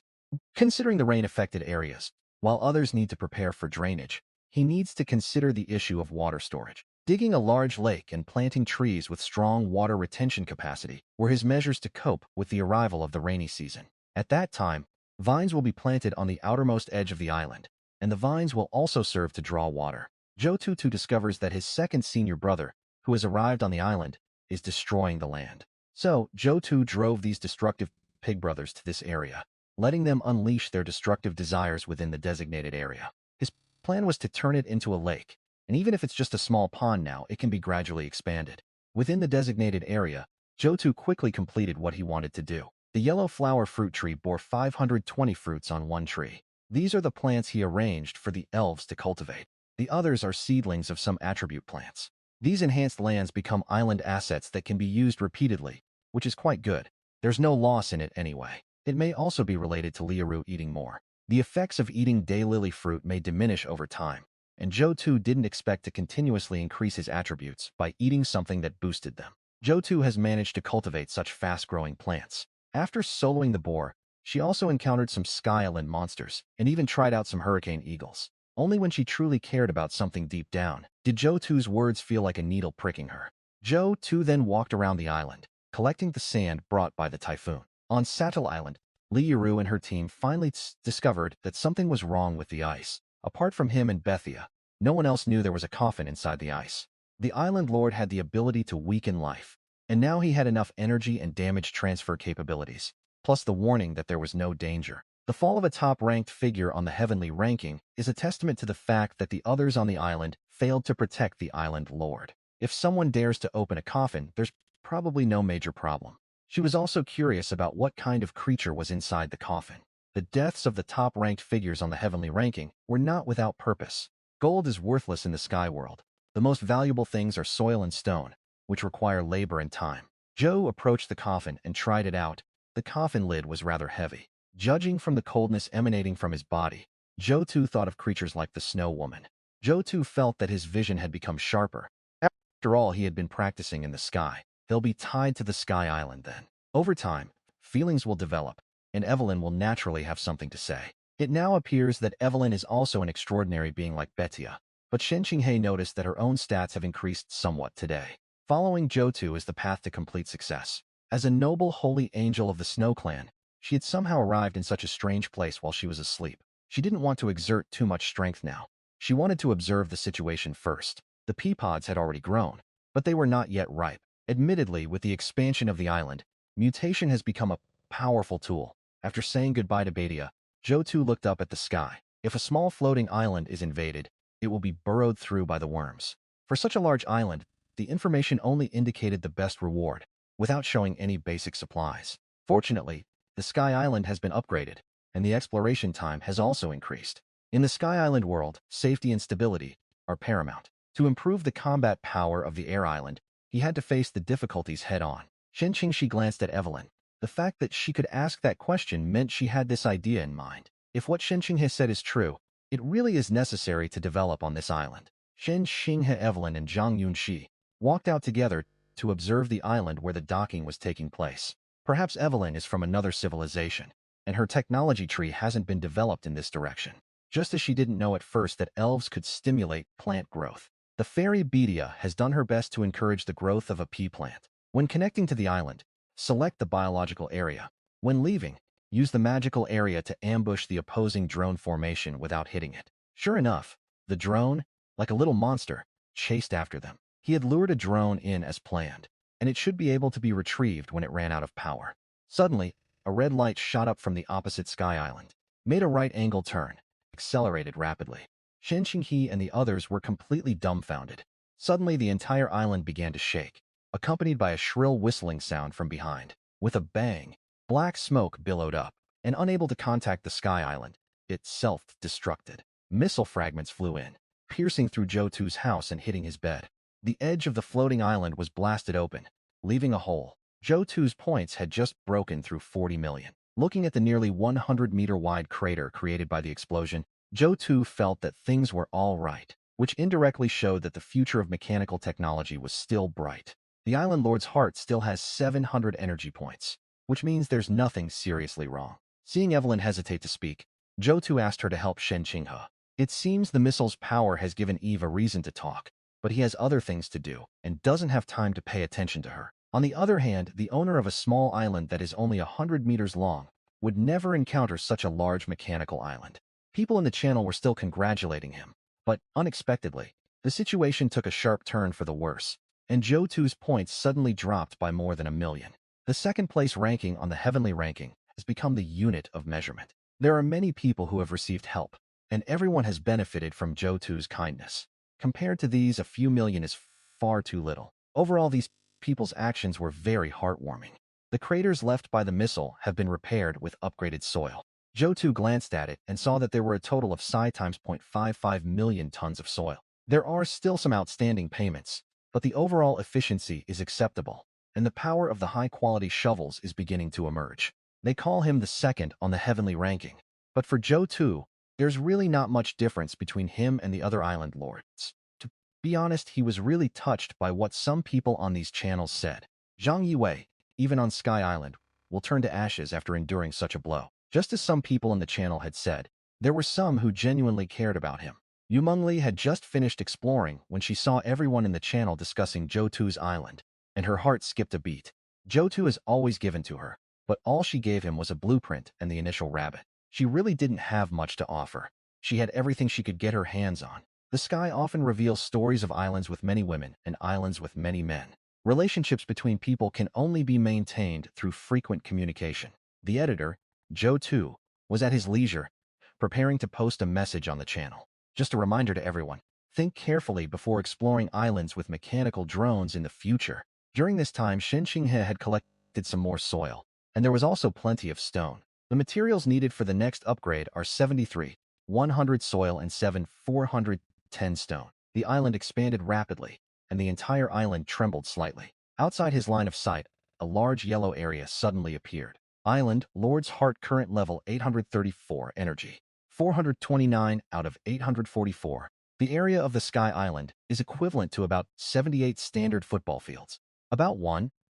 A: Considering the rain-affected areas, while others need to prepare for drainage, he needs to consider the issue of water storage. Digging a large lake and planting trees with strong water retention capacity were his measures to cope with the arrival of the rainy season. At that time, vines will be planted on the outermost edge of the island, and the vines will also serve to draw water. Zhou Tu discovers that his second senior brother, who has arrived on the island, is destroying the land. So, Zhou Tu drove these destructive pig brothers to this area, letting them unleash their destructive desires within the designated area. His plan was to turn it into a lake, and even if it's just a small pond now, it can be gradually expanded. Within the designated area, Zhou Tu quickly completed what he wanted to do. The yellow flower fruit tree bore 520 fruits on one tree. These are the plants he arranged for the elves to cultivate. The others are seedlings of some attribute plants. These enhanced lands become island assets that can be used repeatedly, which is quite good. There's no loss in it anyway. It may also be related to Liaru eating more. The effects of eating daylily fruit may diminish over time, and Zhou Tu didn't expect to continuously increase his attributes by eating something that boosted them. Zhou Tu has managed to cultivate such fast-growing plants. After soloing the boar, she also encountered some Sky Island monsters and even tried out some hurricane eagles. Only when she truly cared about something deep down did Zhou Tu's words feel like a needle pricking her. Zhou Tu then walked around the island, collecting the sand brought by the typhoon. On Sattel Island, Liaru and her team finally discovered that something was wrong with the ice. Apart from him and Bethia, no one else knew there was a coffin inside the ice. The island lord had the ability to weaken life, and now he had enough energy and damage transfer capabilities, plus the warning that there was no danger. The fall of a top-ranked figure on the heavenly ranking is a testament to the fact that the others on the island failed to protect the island lord. If someone dares to open a coffin, there's probably no major problem. She was also curious about what kind of creature was inside the coffin. The deaths of the top-ranked figures on the heavenly ranking were not without purpose. Gold is worthless in the sky world. The most valuable things are soil and stone, which require labor and time. Zhou approached the coffin and tried it out. The coffin lid was rather heavy. Judging from the coldness emanating from his body, Zhou Tu thought of creatures like the Snow Woman. Zhou Tu felt that his vision had become sharper. After all, he had been practicing in the sky. He'll be tied to the Sky Island then. Over time, feelings will develop, and Evelyn will naturally have something to say. It now appears that Evelyn is also an extraordinary being like Bethia, but Shen Qinghe noticed that her own stats have increased somewhat today. Following Zhou Tu is the path to complete success. As a noble holy angel of the Snow Clan, she had somehow arrived in such a strange place while she was asleep. She didn't want to exert too much strength now. She wanted to observe the situation first. The pea pods had already grown, but they were not yet ripe. Admittedly, with the expansion of the island, mutation has become a powerful tool. After saying goodbye to Bethia, Zhou Tu looked up at the sky. If a small floating island is invaded, it will be burrowed through by the worms. For such a large island, the information only indicated the best reward, without showing any basic supplies. Fortunately, the Sky Island has been upgraded, and the exploration time has also increased. In the Sky Island world, safety and stability are paramount. To improve the combat power of the Air Island, he had to face the difficulties head-on. Shen Qinghe glanced at Evelyn. The fact that she could ask that question meant she had this idea in mind. If what Shen Qinghe said is true, it really is necessary to develop on this island. Shen Qinghe, Evelyn, and Zhang Yunxi walked out together to observe the island where the docking was taking place. Perhaps Evelyn is from another civilization, and her technology tree hasn't been developed in this direction. Just as she didn't know at first that elves could stimulate plant growth. The fairy Bethia has done her best to encourage the growth of a pea plant. When connecting to the island, select the biological area. When leaving, use the magical area to ambush the opposing drone formation without hitting it. Sure enough, the drone, like a little monster, chased after them. He had lured a drone in as planned, and it should be able to be retrieved when it ran out of power. Suddenly, a red light shot up from the opposite Sky Island, made a right-angle turn, accelerated rapidly. Shen Qinghe and the others were completely dumbfounded. Suddenly, the entire island began to shake, accompanied by a shrill whistling sound from behind. With a bang, black smoke billowed up, and unable to contact the Sky Island, it self-destructed. Missile fragments flew in, piercing through Zhou Tu's house and hitting his bed. The edge of the floating island was blasted open, leaving a hole. Zhou Tu's points had just broken through 40 million. Looking at the nearly 100-meter-wide crater created by the explosion, Zhou Tu felt that things were all right, which indirectly showed that the future of mechanical technology was still bright. The Island Lord's heart still has 700 energy points, which means there's nothing seriously wrong. Seeing Evelyn hesitate to speak, Zhou Tu asked her to help Shen Qinghe. It seems the missile's power has given Eve a reason to talk, but he has other things to do and doesn't have time to pay attention to her. On the other hand, the owner of a small island that is only 100 meters long would never encounter such a large mechanical island. People in the channel were still congratulating him, but unexpectedly, the situation took a sharp turn for the worse, and Zhou Tu's points suddenly dropped by more than 1,000,000. The second-place ranking on the heavenly ranking has become the unit of measurement. There are many people who have received help, and everyone has benefited from Zhou Tu's kindness. Compared to these, a few million is far too little. Overall, these people's actions were very heartwarming. The craters left by the missile have been repaired with upgraded soil. Zhou Tu glanced at it and saw that there were a total of psi times 0.55 million tons of soil. There are still some outstanding payments, but the overall efficiency is acceptable, and the power of the high-quality shovels is beginning to emerge. They call him the second on the heavenly ranking, but for Zhou Tu, there's really not much difference between him and the other island lords. To be honest, he was really touched by what some people on these channels said. Zhang Yiwei, even on Sky Island, will turn to ashes after enduring such a blow. Just as some people in the channel had said, there were some who genuinely cared about him. Yu Mengli had just finished exploring when she saw everyone in the channel discussing Zhou Tu's island, and her heart skipped a beat. Zhou Tu has always given to her, but all she gave him was a blueprint and the initial rabbit. She really didn't have much to offer. She had everything she could get her hands on. The sky often reveals stories of islands with many women and islands with many men. Relationships between people can only be maintained through frequent communication. The editor, Zhou Tu, was at his leisure, preparing to post a message on the channel. Just a reminder to everyone, think carefully before exploring islands with mechanical drones in the future. During this time, Shen Qinghe had collected some more soil, and there was also plenty of stone. The materials needed for the next upgrade are 73, 100 soil and 7, 410 stone. The island expanded rapidly, and the entire island trembled slightly. Outside his line of sight, a large yellow area suddenly appeared. Island, Lord's Heart current level 834 energy. 429 out of 844. The area of the Sky Island is equivalent to about 78 standard football fields, about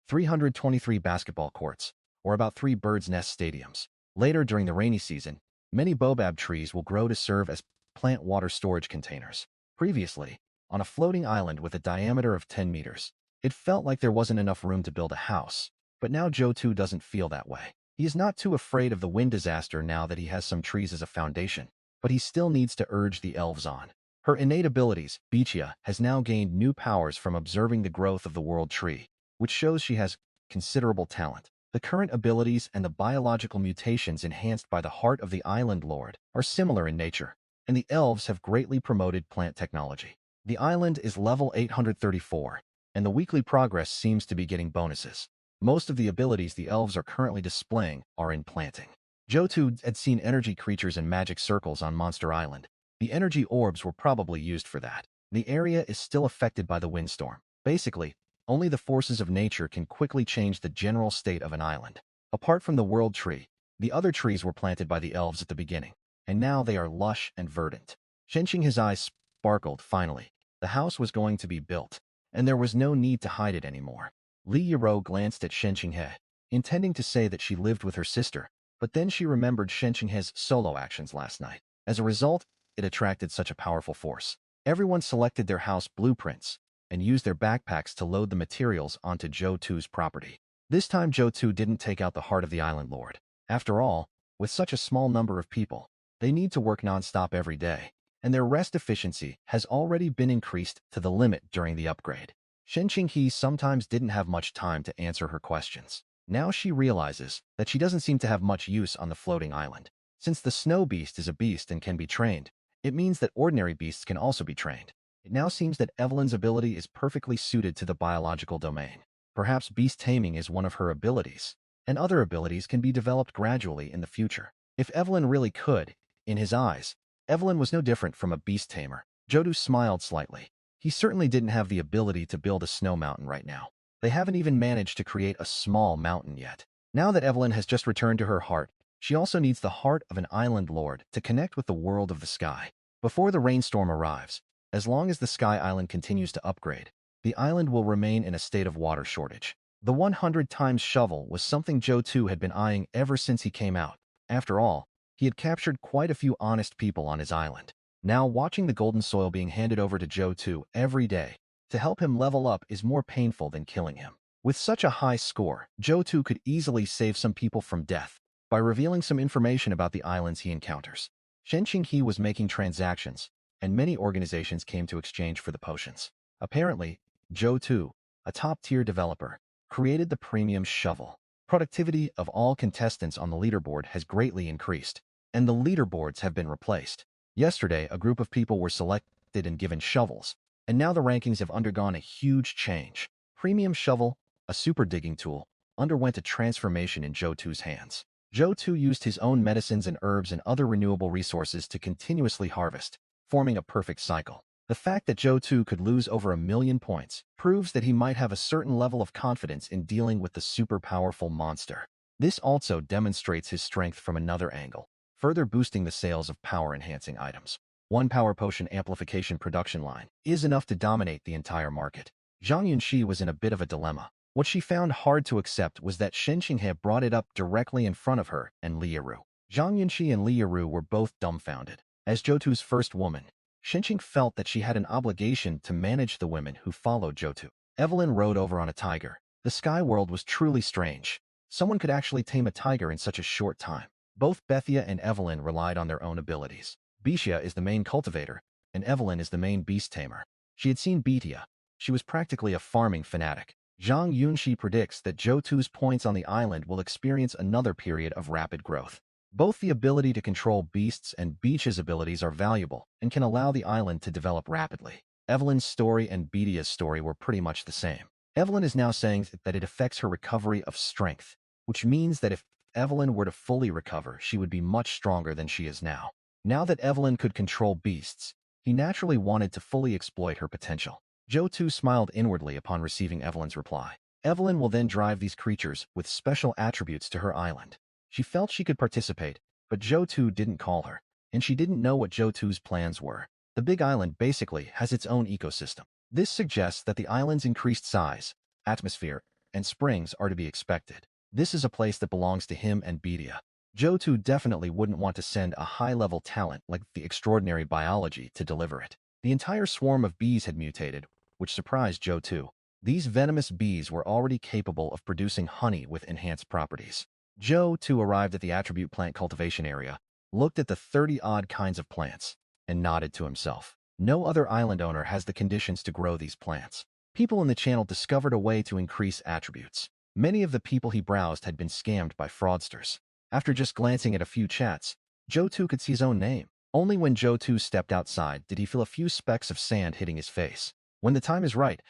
A: 323 basketball courts, or about 3 birds' nest stadiums. Later during the rainy season, many baobab trees will grow to serve as plant water storage containers. Previously, on a floating island with a diameter of 10 meters, it felt like there wasn't enough room to build a house, but now Zhou Tu doesn't feel that way. He is not too afraid of the wind disaster now that he has some trees as a foundation, but he still needs to urge the elves on. Her innate abilities, Bichia, has now gained new powers from observing the growth of the world tree, which shows she has considerable talent. The current abilities and the biological mutations enhanced by the heart of the Island Lord are similar in nature, and the elves have greatly promoted plant technology. The island is level 834, and the weekly progress seems to be getting bonuses. Most of the abilities the elves are currently displaying are in planting. Zhou Tu had seen energy creatures and magic circles on Monster Island. The energy orbs were probably used for that. The area is still affected by the windstorm. Basically, only the forces of nature can quickly change the general state of an island. Apart from the world tree, the other trees were planted by the elves at the beginning, and now they are lush and verdant. Shen Qinghe's eyes sparkled finally. The house was going to be built, and there was no need to hide it anymore. Li Yiro glanced at Shen Qinghe, intending to say that she lived with her sister, but then she remembered Shen Qinghe's solo actions last night. As a result, it attracted such a powerful force. Everyone selected their house blueprints and used their backpacks to load the materials onto Zhou Tu's property. This time Zhou Tu didn't take out the heart of the Island Lord. After all, with such a small number of people, they need to work non-stop every day, and their rest efficiency has already been increased to the limit during the upgrade. Shen Qinghe sometimes didn't have much time to answer her questions. Now she realizes that she doesn't seem to have much use on the floating island. Since the snow beast is a beast and can be trained, it means that ordinary beasts can also be trained. It now seems that Evelyn's ability is perfectly suited to the biological domain. Perhaps beast taming is one of her abilities, and other abilities can be developed gradually in the future. If Evelyn really could, in his eyes, Evelyn was no different from a beast tamer. Zhou Tu smiled slightly. He certainly didn't have the ability to build a snow mountain right now. They haven't even managed to create a small mountain yet. Now that Evelyn has just returned to her heart, She also needs the heart of an island lord to connect with the world of the sky. Before the rainstorm arrives, as long as the Sky Island continues to upgrade, the island will remain in a state of water shortage. The 100 times shovel was something Zhou Tu had been eyeing ever since he came out. After all, he had captured quite a few honest people on his island. Now, watching the golden soil being handed over to Zhou Tu every day to help him level up is more painful than killing him. With such a high score, Zhou Tu could easily save some people from death by revealing some information about the islands he encounters. Shen Qinghe was making transactions, and many organizations came to exchange for the potions. Apparently, Zhou Tu, a top-tier developer, created the premium shovel. Productivity of all contestants on the leaderboard has greatly increased, and the leaderboards have been replaced. Yesterday, a group of people were selected and given shovels, and now the rankings have undergone a huge change. Premium shovel, a super digging tool, underwent a transformation in Zhou Tu's hands. Zhou Tu used his own medicines and herbs and other renewable resources to continuously harvest, forming a perfect cycle. The fact that Zhou Tu could lose over 1,000,000 points proves that he might have a certain level of confidence in dealing with the super powerful monster. This also demonstrates his strength from another angle, further boosting the sales of power-enhancing items. One power potion amplification production line is enough to dominate the entire market. Zhang Yunxi was in a bit of a dilemma. What she found hard to accept was that Shen Qinghe brought it up directly in front of her and Li Yiru. Zhang Yunxi and Li Yiru were both dumbfounded. As Zhou Tu's first woman, Shen Qing felt that she had an obligation to manage the women who followed Zhou Tu. Evelyn rode over on a tiger. The sky world was truly strange. Someone could actually tame a tiger in such a short time. Both Bethia and Evelyn relied on their own abilities. Bethia is the main cultivator, and Evelyn is the main beast tamer. She had seen Bethia. She was practically a farming fanatic. Zhang Yunxi predicts that Zhou Tu's points on the island will experience another period of rapid growth. Both the ability to control beasts and Beach's abilities are valuable and can allow the island to develop rapidly. Evelyn's story and Bethia's story were pretty much the same. Evelyn is now saying that it affects her recovery of strength, which means that if Evelyn were to fully recover, she would be much stronger than she is now. Now that Evelyn could control beasts, he naturally wanted to fully exploit her potential. Zhou Tu smiled inwardly upon receiving Evelyn's reply. Evelyn will then drive these creatures with special attributes to her island. She felt she could participate, but Zhou Tu didn't call her, and she didn't know what Zhou Tu's plans were. The big island basically has its own ecosystem. This suggests that the island's increased size, atmosphere, and springs are to be expected. This is a place that belongs to him and Bethia. Zhou Tu definitely wouldn't want to send a high-level talent like the extraordinary biology to deliver it. The entire swarm of bees had mutated, which surprised Zhou Tu. These venomous bees were already capable of producing honey with enhanced properties. Zhou Tu arrived at the attribute plant cultivation area, looked at the 30-odd kinds of plants, and nodded to himself. No other island owner has the conditions to grow these plants. People in the channel discovered a way to increase attributes. Many of the people he browsed had been scammed by fraudsters. After just glancing at a few chats, Zhou Tu could see his own name. Only when Zhou Tu stepped outside did he feel a few specks of sand hitting his face. When the time is right,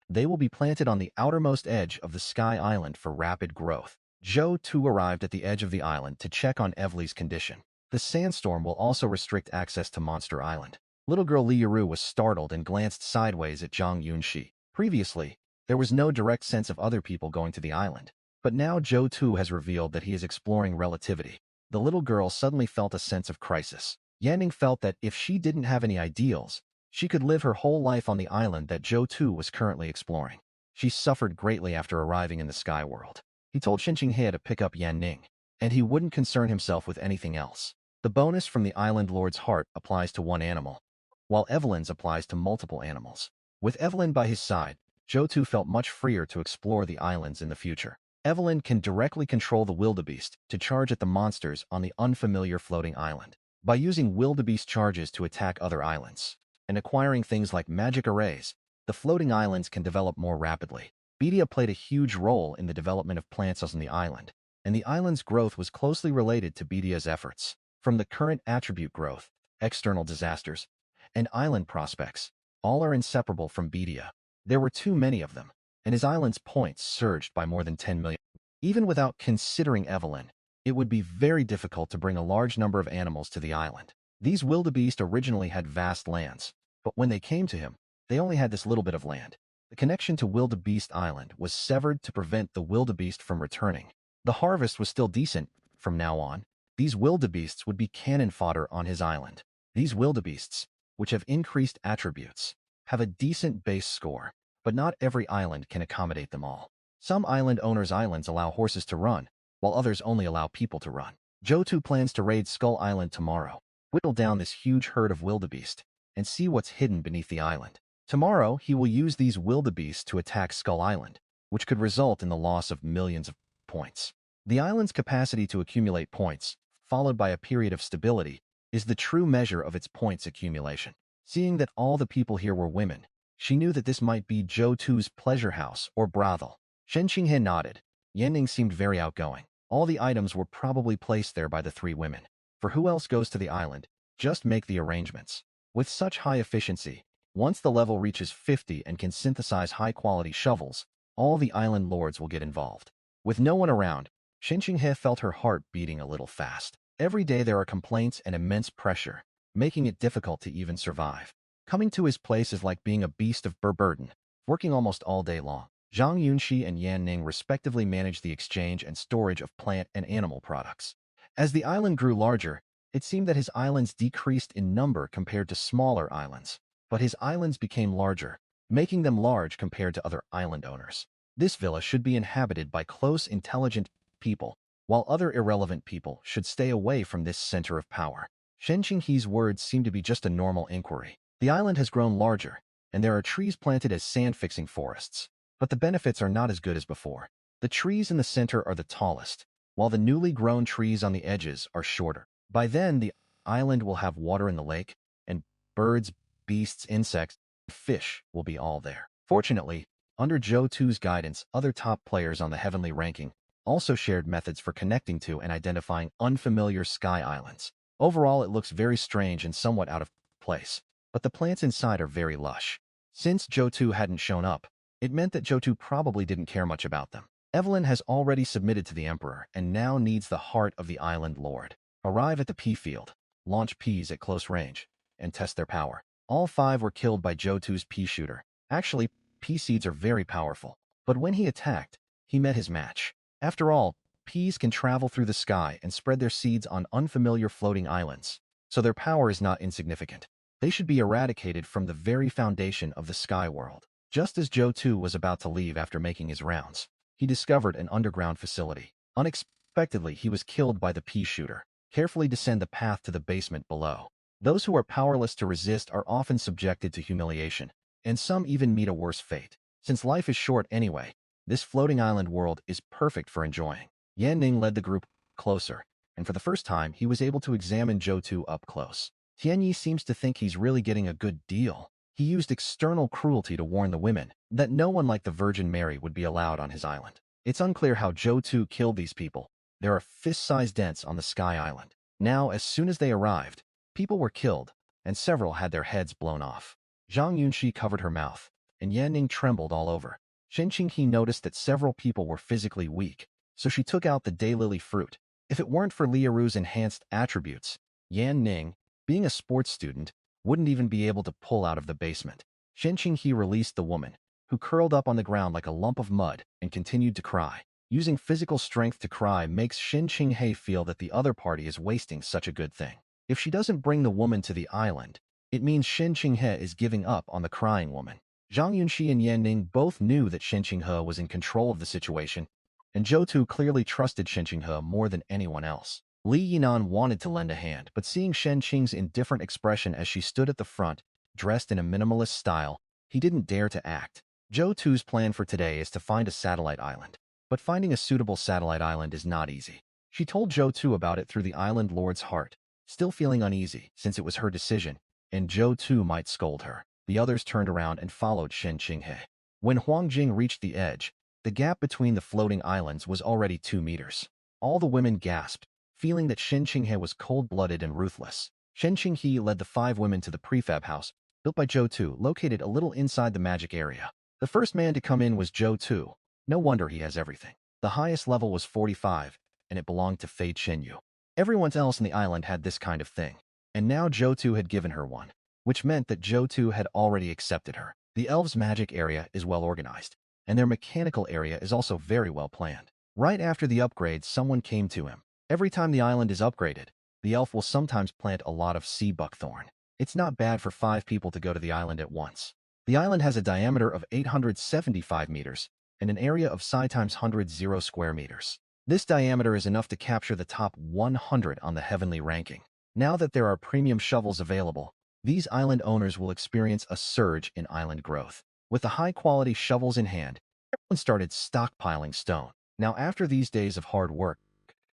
A: they will be planted on the outermost edge of the Sky Island for rapid growth. Zhou Tu arrived at the edge of the island to check on Evely's condition. The sandstorm will also restrict access to Monster Island. Little girl Li Yiru was startled and glanced sideways at Zhang Yunxi. Previously, there was no direct sense of other people going to the island. But now Zhou Tu has revealed that he is exploring relativity. The little girl suddenly felt a sense of crisis. Yanning felt that if she didn't have any ideals, she could live her whole life on the island that Zhou Tu was currently exploring. She suffered greatly after arriving in the sky world. He told Shen Qinghe to pick up Yan Ning, and he wouldn't concern himself with anything else. The bonus from the Island Lord's heart applies to one animal, while Evelyn's applies to multiple animals. With Evelyn by his side, Zhou Tu felt much freer to explore the islands in the future. Evelyn can directly control the wildebeest to charge at the monsters on the unfamiliar floating island. By using wildebeest charges to attack other islands, and acquiring things like magic arrays, the floating islands can develop more rapidly. Bethia played a huge role in the development of plants on the island, and the island's growth was closely related to Bethia's efforts. From the current attribute growth, external disasters, and island prospects, all are inseparable from Bethia. There were too many of them, and his island's points surged by more than 10 million. Even without considering Evelyn, it would be very difficult to bring a large number of animals to the island. These wildebeest originally had vast lands, but when they came to him, they only had this little bit of land. The connection to Wildebeest Island was severed to prevent the wildebeest from returning. The harvest was still decent from now on, These wildebeests would be cannon fodder on his island. These wildebeests, which have increased attributes, have a decent base score, but not every island can accommodate them all. Some island owners' islands allow horses to run, while others only allow people to run. Zhou Tu plans to raid Skull Island tomorrow, whittle down this huge herd of wildebeest, and see what's hidden beneath the island. Tomorrow, he will use these wildebeest to attack Skull Island, which could result in the loss of millions of points. The island's capacity to accumulate points, followed by a period of stability, is the true measure of its points accumulation. Seeing that all the people here were women, she knew that this might be Zhou Tu's pleasure house or brothel. Shen Qinghe nodded. Yanning seemed very outgoing. All the items were probably placed there by the three women. For who else goes to the island? Just make the arrangements. With such high efficiency, once the level reaches 50 and can synthesize high-quality shovels, all the island lords will get involved. With no one around, Shen Qinghe felt her heart beating a little fast. Every day there are complaints and immense pressure, making it difficult to even survive. Coming to his place is like being a beast of burden, working almost all day long. Zhang Yunxi and Yan Ning respectively managed the exchange and storage of plant and animal products. As the island grew larger, it seemed that his islands decreased in number compared to smaller islands. But his islands became larger, making them large compared to other island owners. This villa should be inhabited by close, intelligent people, while other irrelevant people should stay away from this center of power. Shen Qinghe's words seem to be just a normal inquiry. The island has grown larger, and there are trees planted as sand-fixing forests. But the benefits are not as good as before. The trees in the center are the tallest, while the newly grown trees on the edges are shorter. By then, the island will have water in the lake, and birds, beasts, insects, and fish will be all there. Fortunately, under Zhou Tu's guidance, other top players on the heavenly ranking also shared methods for connecting to and identifying unfamiliar sky islands. Overall, it looks very strange and somewhat out of place, but the plants inside are very lush. Since Zhou Tu hadn't shown up, it meant that Zhou Tu probably didn't care much about them. Evelyn has already submitted to the Emperor and now needs the heart of the Island Lord. Arrive at the pea field, launch peas at close range, and test their power. All 5 were killed by Zhou Tu's pea shooter. Actually, pea seeds are very powerful, but when he attacked, he met his match. After all, peas can travel through the sky and spread their seeds on unfamiliar floating islands, so their power is not insignificant. They should be eradicated from the very foundation of the sky world. Just as Zhou Tu was about to leave after making his rounds, he discovered an underground facility. Unexpectedly, he was killed by the pea shooter. Carefully descend the path to the basement below. Those who are powerless to resist are often subjected to humiliation, and some even meet a worse fate. Since life is short anyway, this floating island world is perfect for enjoying. Yan Ning led the group closer, and for the first time, he was able to examine Zhou Tu up close. Tianyi seems to think he's really getting a good deal. He used external cruelty to warn the women that no one like the Virgin Mary would be allowed on his island. It's unclear how Zhou Tu killed these people. There are fist-sized dents on the Sky Island. Now, as soon as they arrived, people were killed, and several had their heads blown off. Zhang Yunxi covered her mouth, and Yan Ning trembled all over. Shen Qinghe noticed that several people were physically weak, so she took out the daylily fruit. If it weren't for Liaru's enhanced attributes, Yan Ning, being a sports student, wouldn't even be able to pull out of the basement. Shen Qinghe released the woman, who curled up on the ground like a lump of mud and continued to cry. Using physical strength to cry makes Shen Qinghe feel that the other party is wasting such a good thing. If she doesn't bring the woman to the island, it means Shen Qinghe is giving up on the crying woman. Zhang Yunxi and Yan Ning both knew that Shen Qinghe was in control of the situation, and Zhou Tu clearly trusted Shen Qinghe more than anyone else. Li Yinan wanted to lend a hand, but seeing Shen Qing's indifferent expression as she stood at the front, dressed in a minimalist style, he didn't dare to act. Zhou Tu's plan for today is to find a satellite island. But finding a suitable satellite island is not easy. She told Zhou Tu about it through the island lord's heart, still feeling uneasy since it was her decision, and Zhou Tu might scold her. The others turned around and followed Shen Qinghe. When Huang Jing reached the edge, the gap between the floating islands was already 2 meters. All the women gasped, feeling that Shen Qinghe was cold-blooded and ruthless. Shen Qinghe led the 5 women to the prefab house, built by Zhou Tu, located a little inside the magic area. The first man to come in was Zhou Tu. No wonder he has everything. The highest level was 45, and it belonged to Fei Chenyu. Everyone else in the island had this kind of thing, and now Zhou Tu had given her one, which meant that Zhou Tu had already accepted her. The elves' magic area is well organized, and their mechanical area is also very well planned. Right after the upgrade, someone came to him. Every time the island is upgraded, the elf will sometimes plant a lot of sea buckthorn. It's not bad for 5 people to go to the island at once. The island has a diameter of 875 meters and an area of psi times 100 square meters. This diameter is enough to capture the top 100 on the heavenly ranking. Now that there are premium shovels available, these island owners will experience a surge in island growth. With the high-quality shovels in hand, everyone started stockpiling stone. Now, after these days of hard work,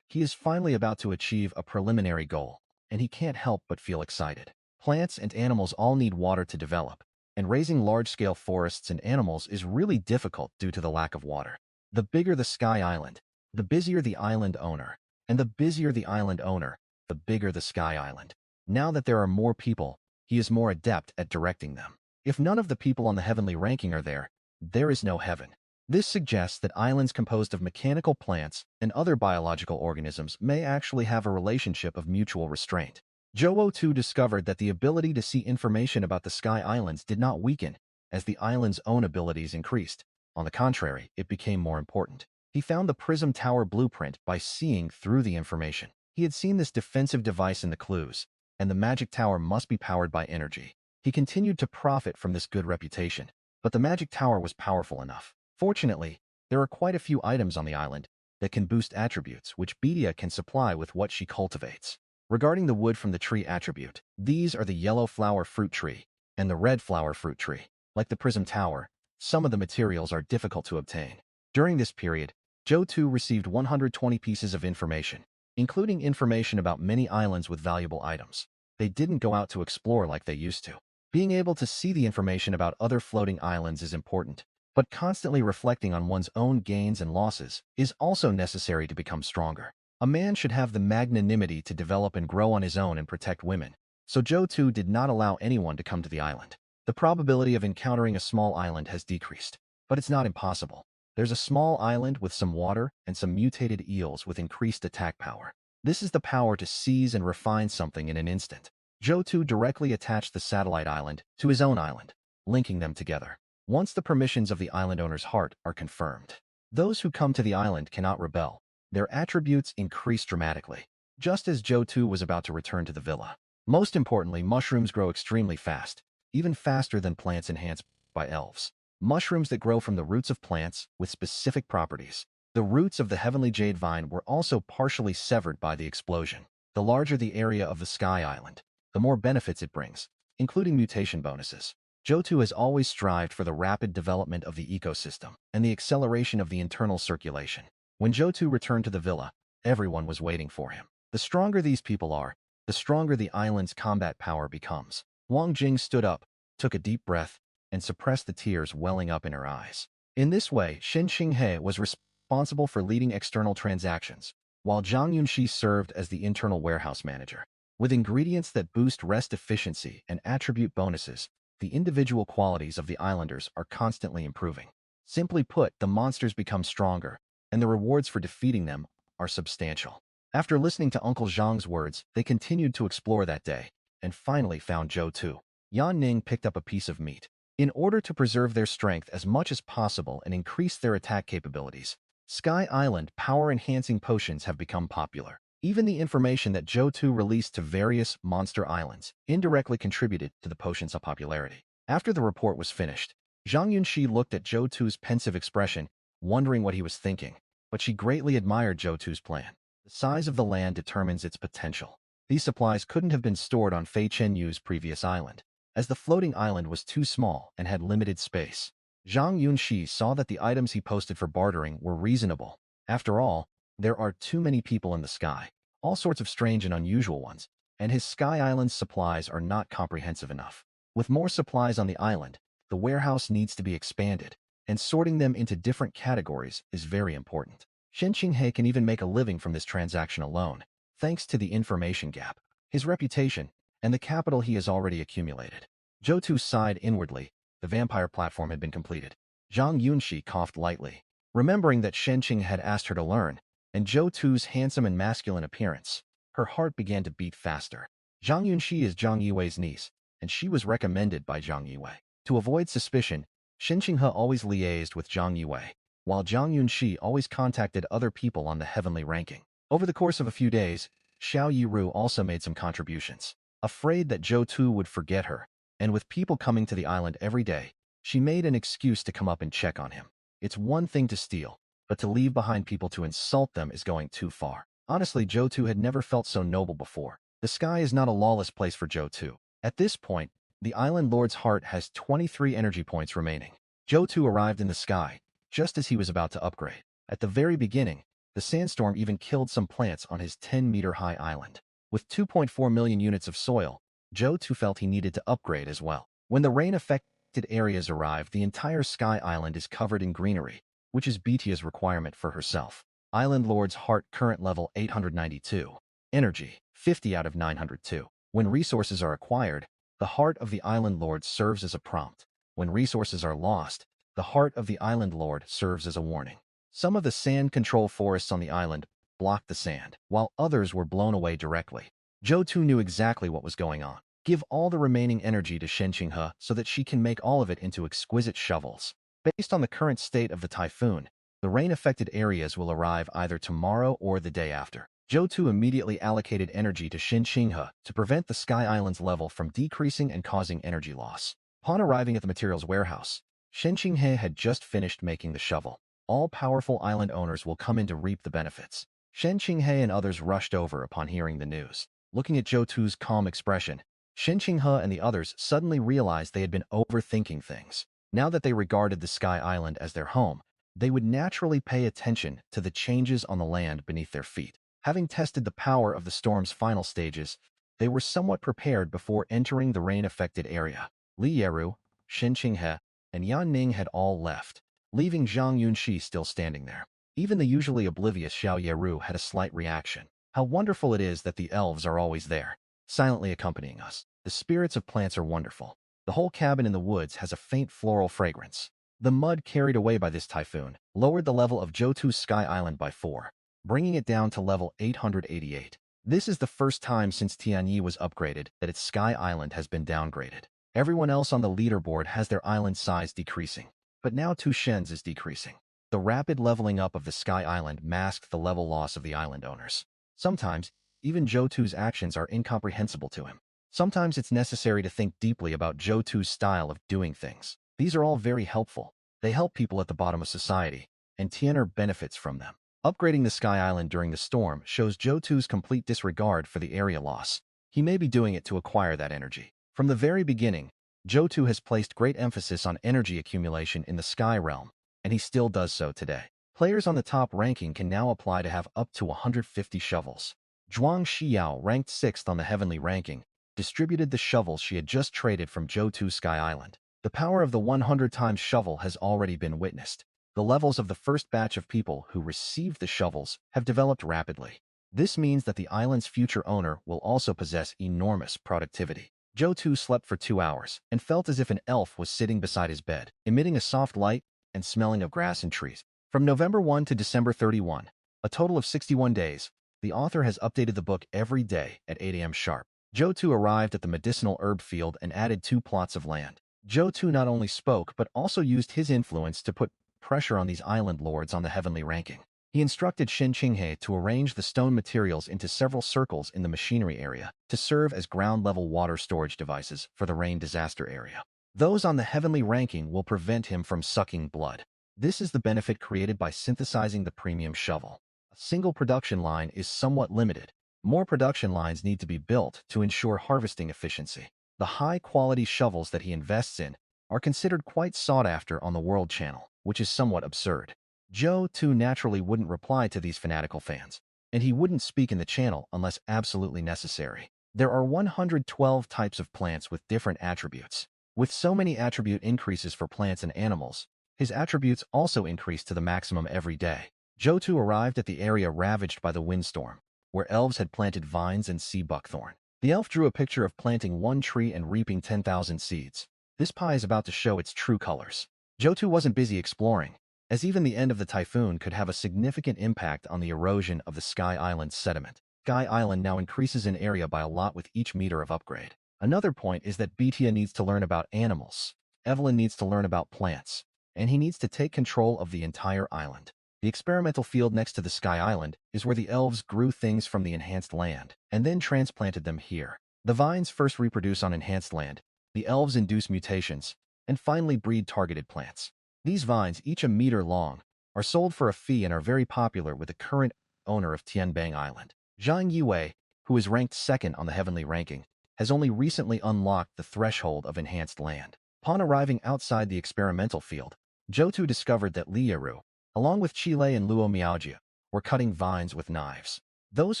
A: he is finally about to achieve a preliminary goal, and he can't help but feel excited. Plants and animals all need water to develop, and raising large-scale forests and animals is really difficult due to the lack of water. The bigger the sky island, the busier the island owner, and the busier the island owner, the bigger the sky island. Now that there are more people, he is more adept at directing them. If none of the people on the heavenly ranking are there, there is no heaven. This suggests that islands composed of mechanical plants and other biological organisms may actually have a relationship of mutual restraint. Zhou Tu discovered that the ability to see information about the sky islands did not weaken as the island's own abilities increased. On the contrary, it became more important. He found the Prism Tower blueprint by seeing through the information. He had seen this defensive device in the clues, and the magic tower must be powered by energy. He continued to profit from this good reputation, but the magic tower was powerful enough. Fortunately, there are quite a few items on the island that can boost attributes, which Bedia can supply with what she cultivates. Regarding the wood from the tree attribute, these are the yellow flower fruit tree and the red flower fruit tree. Like the Prism Tower, some of the materials are difficult to obtain. During this period, Zhou Tu received 120 pieces of information, including information about many islands with valuable items. They didn't go out to explore like they used to. Being able to see the information about other floating islands is important, but constantly reflecting on one's own gains and losses is also necessary to become stronger. A man should have the magnanimity to develop and grow on his own and protect women, so Zhou Tu did not allow anyone to come to the island. The probability of encountering a small island has decreased, but it's not impossible. There's a small island with some water and some mutated eels with increased attack power. This is the power to seize and refine something in an instant. Zhou Tu directly attached the satellite island to his own island, linking them together. Once the permissions of the island owner's heart are confirmed, those who come to the island cannot rebel. Their attributes increase dramatically, just as Zhou Tu was about to return to the villa. Most importantly, mushrooms grow extremely fast, even faster than plants enhanced by elves. Mushrooms that grow from the roots of plants with specific properties. The roots of the heavenly jade vine were also partially severed by the explosion. The larger the area of the sky island, the more benefits it brings, including mutation bonuses. Zhou Tu has always strived for the rapid development of the ecosystem and the acceleration of the internal circulation. When Zhou Tu returned to the villa, everyone was waiting for him. The stronger these people are, the stronger the island's combat power becomes. Wang Jing stood up, took a deep breath, and suppressed the tears welling up in her eyes. In this way, Shen Qinghe was responsible for leading external transactions, while Zhang Yunxi served as the internal warehouse manager. With ingredients that boost rest efficiency and attribute bonuses, the individual qualities of the islanders are constantly improving. Simply put, the monsters become stronger, and the rewards for defeating them are substantial. After listening to Uncle Zhang's words, they continued to explore that day, and finally found Zhou Tu. Yan Ning picked up a piece of meat. In order to preserve their strength as much as possible and increase their attack capabilities, Sky Island power-enhancing potions have become popular. Even the information that Zhou Tu released to various monster islands indirectly contributed to the potion's popularity. After the report was finished, Zhang Yunxi looked at Zhou Tu's pensive expression, wondering what he was thinking, but she greatly admired Zhou Tu's plan. The size of the land determines its potential. These supplies couldn't have been stored on Fei Chen Yu's previous island, as the floating island was too small and had limited space. Zhang Yunxi saw that the items he posted for bartering were reasonable. After all, there are too many people in the sky, all sorts of strange and unusual ones, and his Sky Island's supplies are not comprehensive enough. With more supplies on the island, the warehouse needs to be expanded, and sorting them into different categories is very important. Shen Qinghe can even make a living from this transaction alone, thanks to the information gap, his reputation, and the capital he has already accumulated. Zhou Tu sighed inwardly. The vampire platform had been completed. Zhang Yunxi coughed lightly, remembering that Shen Qing had asked her to learn, and Zhou Tu's handsome and masculine appearance. Her heart began to beat faster. Zhang Yunxi is Zhang Yiwei's niece, and she was recommended by Zhang Yiwei. To avoid suspicion, Shen Qinghe always liaised with Zhang Yiwei, while Zhang Yunxi always contacted other people on the heavenly ranking. Over the course of a few days, Xiao Yiru also made some contributions. Afraid that Zhou Tu would forget her, and with people coming to the island every day, she made an excuse to come up and check on him. It's one thing to steal, but to leave behind people to insult them is going too far. Honestly, Zhou Tu had never felt so noble before. The sky is not a lawless place for Zhou Tu. At this point, the Island Lord's heart has 23 energy points remaining. Zhou Tu arrived in the sky, just as he was about to upgrade. At the very beginning, the sandstorm even killed some plants on his 10-meter-high island. With 2.4 million units of soil, Zhou Tu felt he needed to upgrade as well. When the rain-affected areas arrive, the entire sky island is covered in greenery, which is Betia's requirement for herself. Island Lord's heart current level 892. Energy, 50 out of 902. When resources are acquired, the heart of the Island Lord serves as a prompt. When resources are lost, the heart of the Island Lord serves as a warning. Some of the sand control forests on the island blocked the sand, while others were blown away directly. Zhou Tu knew exactly what was going on. Give all the remaining energy to Shen Qinghe so that she can make all of it into exquisite shovels. Based on the current state of the typhoon, the rain-affected areas will arrive either tomorrow or the day after. Zhou Tu immediately allocated energy to Shen Qinghe to prevent the Sky Island's level from decreasing and causing energy loss. Upon arriving at the materials warehouse, Shen Qinghe had just finished making the shovel. All powerful island owners will come in to reap the benefits. Shen Qinghe and others rushed over upon hearing the news. Looking at Zhou Tu's calm expression, Shen Qinghe and the others suddenly realized they had been overthinking things. Now that they regarded the Sky Island as their home, they would naturally pay attention to the changes on the land beneath their feet. Having tested the power of the storm's final stages, they were somewhat prepared before entering the rain-affected area. Li Yeru, Shen Qinghe, and Yan Ning had all left, leaving Zhang Yunxi still standing there. Even the usually oblivious Xiao Yeru had a slight reaction. How wonderful it is that the elves are always there, silently accompanying us. The spirits of plants are wonderful. The whole cabin in the woods has a faint floral fragrance. The mud carried away by this typhoon lowered the level of Zhou Tu's Sky Island by 4, bringing it down to level 888. This is the first time since Tianyi was upgraded that its Sky Island has been downgraded. Everyone else on the leaderboard has their island size decreasing, but now Tushen's is decreasing. The rapid leveling up of the Sky Island masked the level loss of the island owners. Sometimes, even Zhou Tu's actions are incomprehensible to him. Sometimes it's necessary to think deeply about Zhou Tu's style of doing things. These are all very helpful. They help people at the bottom of society, and Tian'er benefits from them. Upgrading the Sky Island during the storm shows Zhou Tu's complete disregard for the area loss. He may be doing it to acquire that energy. From the very beginning, Zhou Tu has placed great emphasis on energy accumulation in the Sky Realm, and he still does so today. Players on the top ranking can now apply to have up to 150 shovels. Zhuang Xiao, ranked 6th on the Heavenly ranking, distributed the shovels she had just traded from Zhou Tu's Sky Island. The power of the 100 times shovel has already been witnessed. The levels of the first batch of people who received the shovels have developed rapidly. This means that the island's future owner will also possess enormous productivity. Zhou Tu slept for 2 hours and felt as if an elf was sitting beside his bed, emitting a soft light and smelling of grass and trees. From November 1 to December 31, a total of 61 days, the author has updated the book every day at 8 a.m. sharp. Zhou Tu arrived at the medicinal herb field and added 2 plots of land. Zhou Tu not only spoke but also used his influence to put pressure on these island lords on the heavenly ranking. He instructed Shen Qinghe to arrange the stone materials into several circles in the machinery area to serve as ground-level water storage devices for the rain disaster area. Those on the heavenly ranking will prevent him from sucking blood. This is the benefit created by synthesizing the premium shovel. A single production line is somewhat limited. More production lines need to be built to ensure harvesting efficiency. The high-quality shovels that he invests in are considered quite sought after on the World Channel, which is somewhat absurd. Zhou Tu naturally wouldn't reply to these fanatical fans, and he wouldn't speak in the channel unless absolutely necessary. There are 112 types of plants with different attributes. With so many attribute increases for plants and animals, his attributes also increase to the maximum every day. Zhou Tu arrived at the area ravaged by the windstorm, where elves had planted vines and sea buckthorn. The elf drew a picture of planting 1 tree and reaping 10,000 seeds. This pie is about to show its true colors. Zhou Tu wasn't busy exploring, as even the end of the typhoon could have a significant impact on the erosion of the Sky Island's sediment. Sky Island now increases in area by a lot with each meter of upgrade. Another point is that Betia needs to learn about animals, Evelyn needs to learn about plants, and he needs to take control of the entire island. The experimental field next to the Sky Island is where the elves grew things from the enhanced land and then transplanted them here. The vines first reproduce on enhanced land, the elves induce mutations, and finally breed targeted plants. These vines, each a meter long, are sold for a fee and are very popular with the current owner of Tianbang Island. Zhang Yiwei, who is ranked second on the heavenly ranking, has only recently unlocked the threshold of enhanced land. Upon arriving outside the experimental field, Zhou Tu discovered that Li Yiru, along with Chile and Luo Miaojia, were cutting vines with knives. Those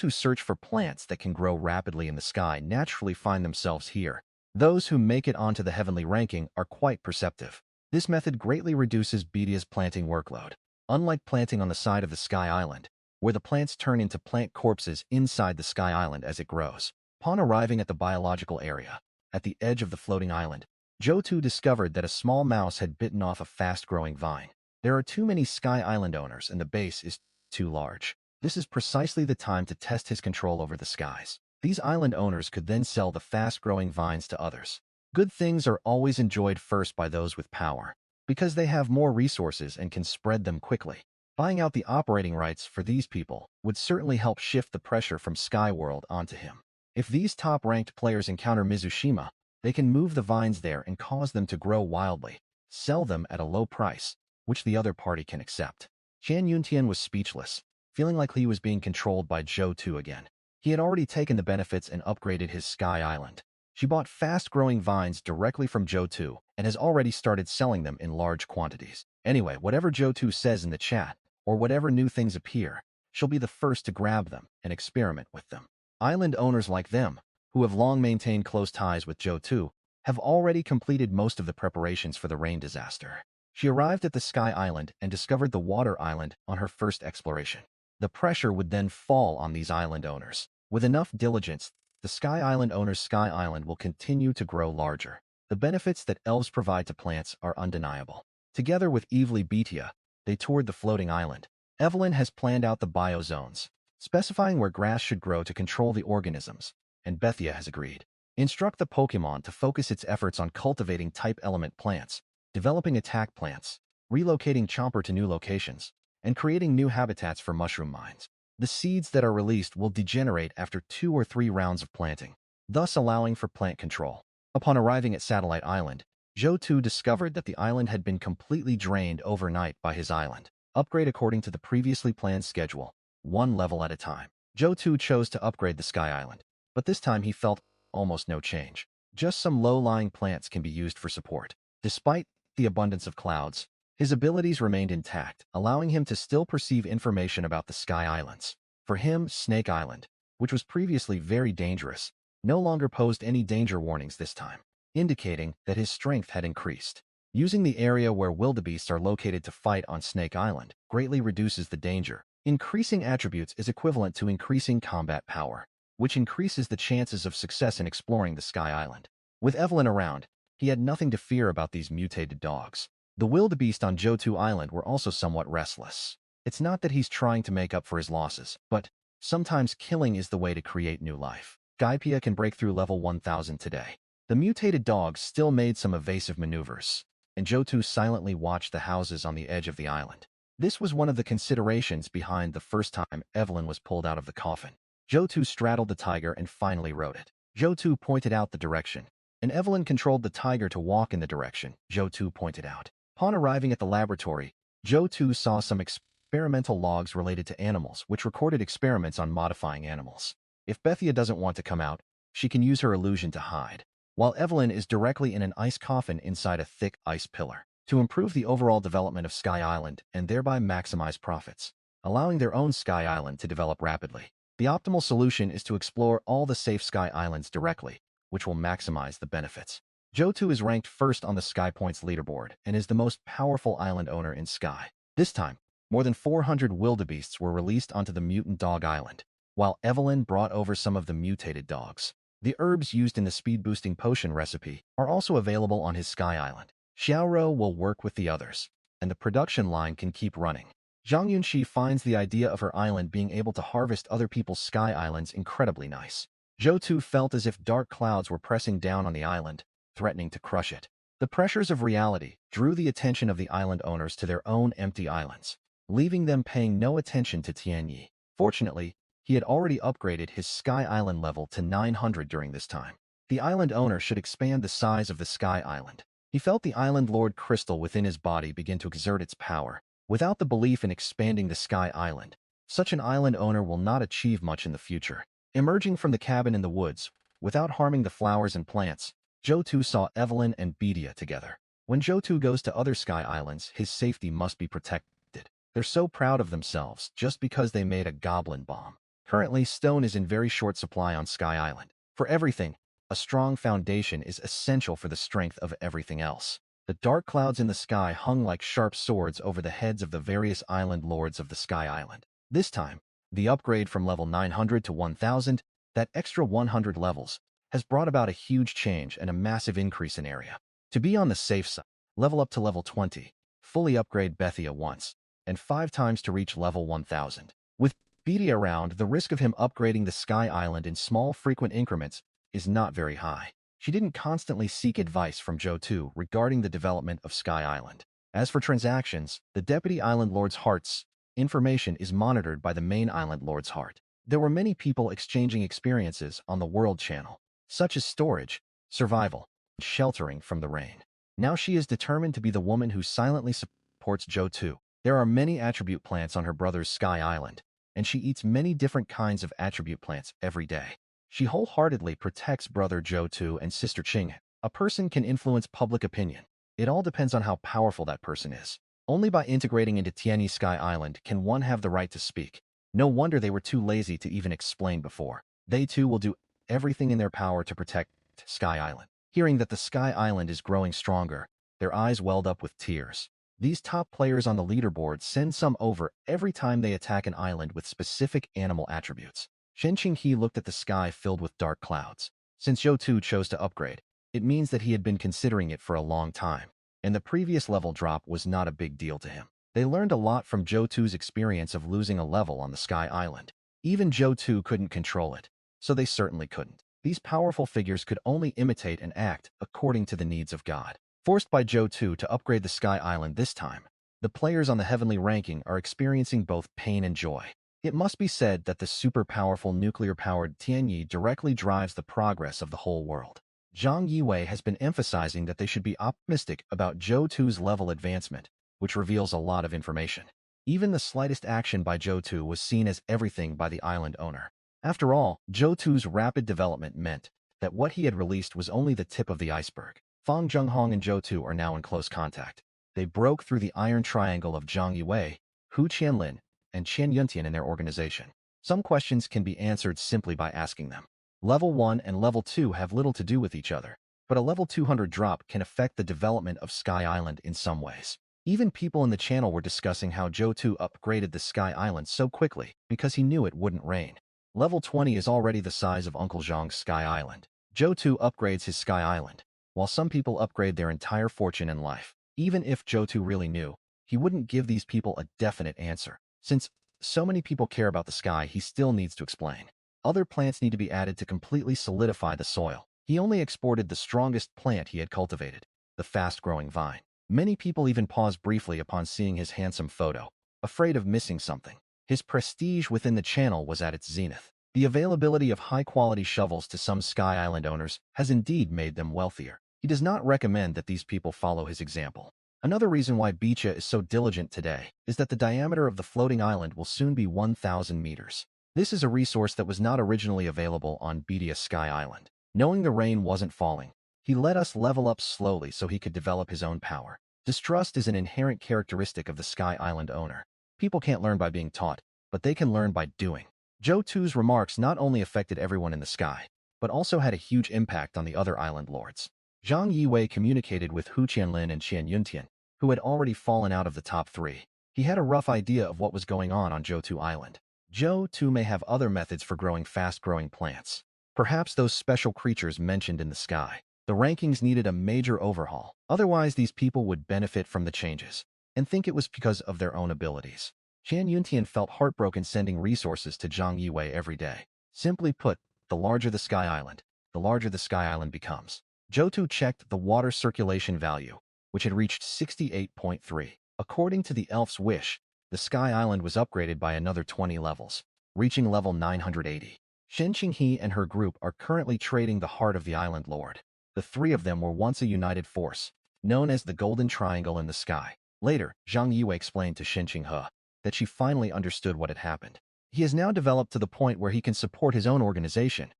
A: who search for plants that can grow rapidly in the sky naturally find themselves here. Those who make it onto the heavenly ranking are quite perceptive. This method greatly reduces Bedia's planting workload. Unlike planting on the side of the Sky Island, where the plants turn into plant corpses inside the Sky Island as it grows. Upon arriving at the biological area, at the edge of the floating island, Zhou Tu discovered that a small mouse had bitten off a fast-growing vine. There are too many Sky Island owners and the base is too large. This is precisely the time to test his control over the skies. These island owners could then sell the fast-growing vines to others. Good things are always enjoyed first by those with power, because they have more resources and can spread them quickly. Buying out the operating rights for these people would certainly help shift the pressure from Sky World onto him. If these top-ranked players encounter Mizushima, they can move the vines there and cause them to grow wildly, sell them at a low price, which the other party can accept. Qian Yuntian was speechless, feeling like he was being controlled by Zhou Tu again. He had already taken the benefits and upgraded his Sky Island. She bought fast-growing vines directly from Zhou Tu and has already started selling them in large quantities. Anyway, whatever Zhou Tu says in the chat, or whatever new things appear, she'll be the first to grab them and experiment with them. Island owners like them, who have long maintained close ties with Zhou Tu, have already completed most of the preparations for the rain disaster. She arrived at the Sky Island and discovered the Water Island on her first exploration. The pressure would then fall on these island owners. With enough diligence, the Sky Island owner's Sky Island will continue to grow larger. The benefits that elves provide to plants are undeniable. Together with Evely Betia, they toured the floating island. Evelyn has planned out the biozones, specifying where grass should grow to control the organisms, and Bethia has agreed. Instruct the Pokemon to focus its efforts on cultivating type-element plants, developing attack plants, relocating Chomper to new locations, and creating new habitats for mushroom mines. The seeds that are released will degenerate after 2 or 3 rounds of planting, thus allowing for plant control. Upon arriving at Satellite Island, Zhou Tu discovered that the island had been completely drained overnight by his island. Upgrade according to the previously planned schedule, 1 level at a time. Zhou Tu chose to upgrade the Sky Island, but this time he felt almost no change. Just some low-lying plants can be used for support. Despite the abundance of clouds, his abilities remained intact, allowing him to still perceive information about the Sky Islands. For him, Snake Island, which was previously very dangerous, no longer posed any danger warnings this time, indicating that his strength had increased. Using the area where wildebeests are located to fight on Snake Island greatly reduces the danger. Increasing attributes is equivalent to increasing combat power, which increases the chances of success in exploring the Sky Island. With Evelyn around, he had nothing to fear about these mutated dogs. The wildebeest on Zhou Tu Island were also somewhat restless. It's not that he's trying to make up for his losses, but sometimes killing is the way to create new life. Skypia can break through level 1000 today. The mutated dogs still made some evasive maneuvers, and Zhou Tu silently watched the houses on the edge of the island. This was one of the considerations behind the first time Evelyn was pulled out of the coffin. Zhou Tu straddled the tiger and finally rode it. Zhou Tu pointed out the direction, and Evelyn controlled the tiger to walk in the direction Zhou Tu pointed out. Upon arriving at the laboratory, Zhou Tu saw some experimental logs related to animals which recorded experiments on modifying animals. If Bethia doesn't want to come out, she can use her illusion to hide, while Evelyn is directly in an ice coffin inside a thick ice pillar, to improve the overall development of Sky Island and thereby maximize profits, allowing their own Sky Island to develop rapidly. The optimal solution is to explore all the safe Sky Islands directly, which will maximize the benefits. Zhou Tu is ranked first on the Sky Points leaderboard and is the most powerful island owner in Sky. This time, more than 400 wildebeests were released onto the mutant dog island, while Evelyn brought over some of the mutated dogs. The herbs used in the speed-boosting potion recipe are also available on his Sky Island. Xiaoro will work with the others, and the production line can keep running. Zhang Yunxi finds the idea of her island being able to harvest other people's Sky Islands incredibly nice. Zhou Tu felt as if dark clouds were pressing down on the island, threatening to crush it. The pressures of reality drew the attention of the island owners to their own empty islands. leaving them paying no attention to Tianyi. Fortunately, he had already upgraded his Sky Island level to 900 during this time. The island owner should expand the size of the Sky Island. He felt the Island Lord crystal within his body begin to exert its power. Without the belief in expanding the Sky Island, such an island owner will not achieve much in the future. Emerging from the cabin in the woods, without harming the flowers and plants, Zhou Tu saw Evelyn and Bedia together. When Zhou Tu goes to other Sky Islands, his safety must be protected. They're so proud of themselves just because they made a goblin bomb. Currently, stone is in very short supply on Sky Island. For everything, a strong foundation is essential for the strength of everything else. The dark clouds in the sky hung like sharp swords over the heads of the various island lords of the Sky Island. This time, the upgrade from level 900 to 1000, that extra 100 levels, has brought about a huge change and a massive increase in area. To be on the safe side, level up to level 20, fully upgrade Bethia once, and 5 times to reach level 1000. With Beatty around, the risk of him upgrading the Sky Island in small frequent increments is not very high. She didn't constantly seek advice from Zhou Tu regarding the development of Sky Island. As for transactions, the Deputy Island Lord's heart's information is monitored by the main Island Lord's heart. There were many people exchanging experiences on the World Channel, such as storage, survival, and sheltering from the rain. Now she is determined to be the woman who silently supports Zhou Tu. There are many attribute plants on her brother's Sky Island, and she eats many different kinds of attribute plants every day. She wholeheartedly protects brother Zhou Tu and sister Qing. A person can influence public opinion. It all depends on how powerful that person is. Only by integrating into Tianyi Sky Island can one have the right to speak. No wonder they were too lazy to even explain before. They too will do everything in their power to protect Sky Island. Hearing that the Sky Island is growing stronger, their eyes welled up with tears. These top players on the leaderboard send some over every time they attack an island with specific animal attributes. Shen Qinghe looked at the sky filled with dark clouds. Since Zhou Tu chose to upgrade, it means that he had been considering it for a long time, and the previous level drop was not a big deal to him. They learned a lot from Zhou Tu's experience of losing a level on the Sky Island. Even Zhou Tu couldn't control it, so they certainly couldn't. These powerful figures could only imitate and act according to the needs of God. Forced by Zhou Tu to upgrade the Sky Island this time, the players on the heavenly ranking are experiencing both pain and joy. It must be said that the super-powerful nuclear-powered Tianyi directly drives the progress of the whole world. Zhang Yiwei has been emphasizing that they should be optimistic about Zhou Tu's level advancement, which reveals a lot of information. Even the slightest action by Zhou Tu was seen as everything by the island owner. After all, Zhou Tu's rapid development meant that what he had released was only the tip of the iceberg. Fang Zhenghong and Zhou Tu are now in close contact. They broke through the iron triangle of Zhang Yiwei, Hu Qianlin, and Qian Yuntian in their organization. Some questions can be answered simply by asking them. Level 1 and Level 2 have little to do with each other, but a Level 200 drop can affect the development of Sky Island in some ways. Even people in the channel were discussing how Zhou Tu upgraded the Sky Island so quickly because he knew it wouldn't rain. Level 20 is already the size of Uncle Zhang's Sky Island. Zhou Tu upgrades his Sky Island, while some people upgrade their entire fortune and life. Even if Zhou Tu really knew, he wouldn't give these people a definite answer. Since so many people care about the sky, he still needs to explain. Other plants need to be added to completely solidify the soil. He only exported the strongest plant he had cultivated, the fast-growing vine. Many people even paused briefly upon seeing his handsome photo, afraid of missing something. His prestige within the channel was at its zenith. The availability of high-quality shovels to some Sky Island owners has indeed made them wealthier. He does not recommend that these people follow his example. Another reason why Beecha is so diligent today is that the diameter of the floating island will soon be 1,000 meters. This is a resource that was not originally available on Beedia Sky Island. Knowing the rain wasn't falling, he let us level up slowly so he could develop his own power. Distrust is an inherent characteristic of the Sky Island owner. People can't learn by being taught, but they can learn by doing. Zhou Tu's remarks not only affected everyone in the sky, but also had a huge impact on the other island lords. Zhang Yiwei communicated with Hu Qianlin and Qian Yuntian, who had already fallen out of the top 3. He had a rough idea of what was going on Zhou Tu Island. Zhou Tu may have other methods for growing fast-growing plants. Perhaps those special creatures mentioned in the sky. The rankings needed a major overhaul. Otherwise, these people would benefit from the changes and think it was because of their own abilities. Qian Yuntian felt heartbroken sending resources to Zhang Yiwei every day. Simply put, the larger the Sky Island, the larger the Sky Island becomes. Zhou Tu checked the water circulation value, which had reached 68.3. According to the elf's wish, the Sky Island was upgraded by another 20 levels, reaching level 980. Shen Qinghe and her group are currently trading the heart of the island lord. The three of them were once a united force, known as the Golden Triangle in the Sky. Later, Zhang Yue explained to Shen Qinghe that she finally understood what had happened. He has now developed to the point where he can support his own organization,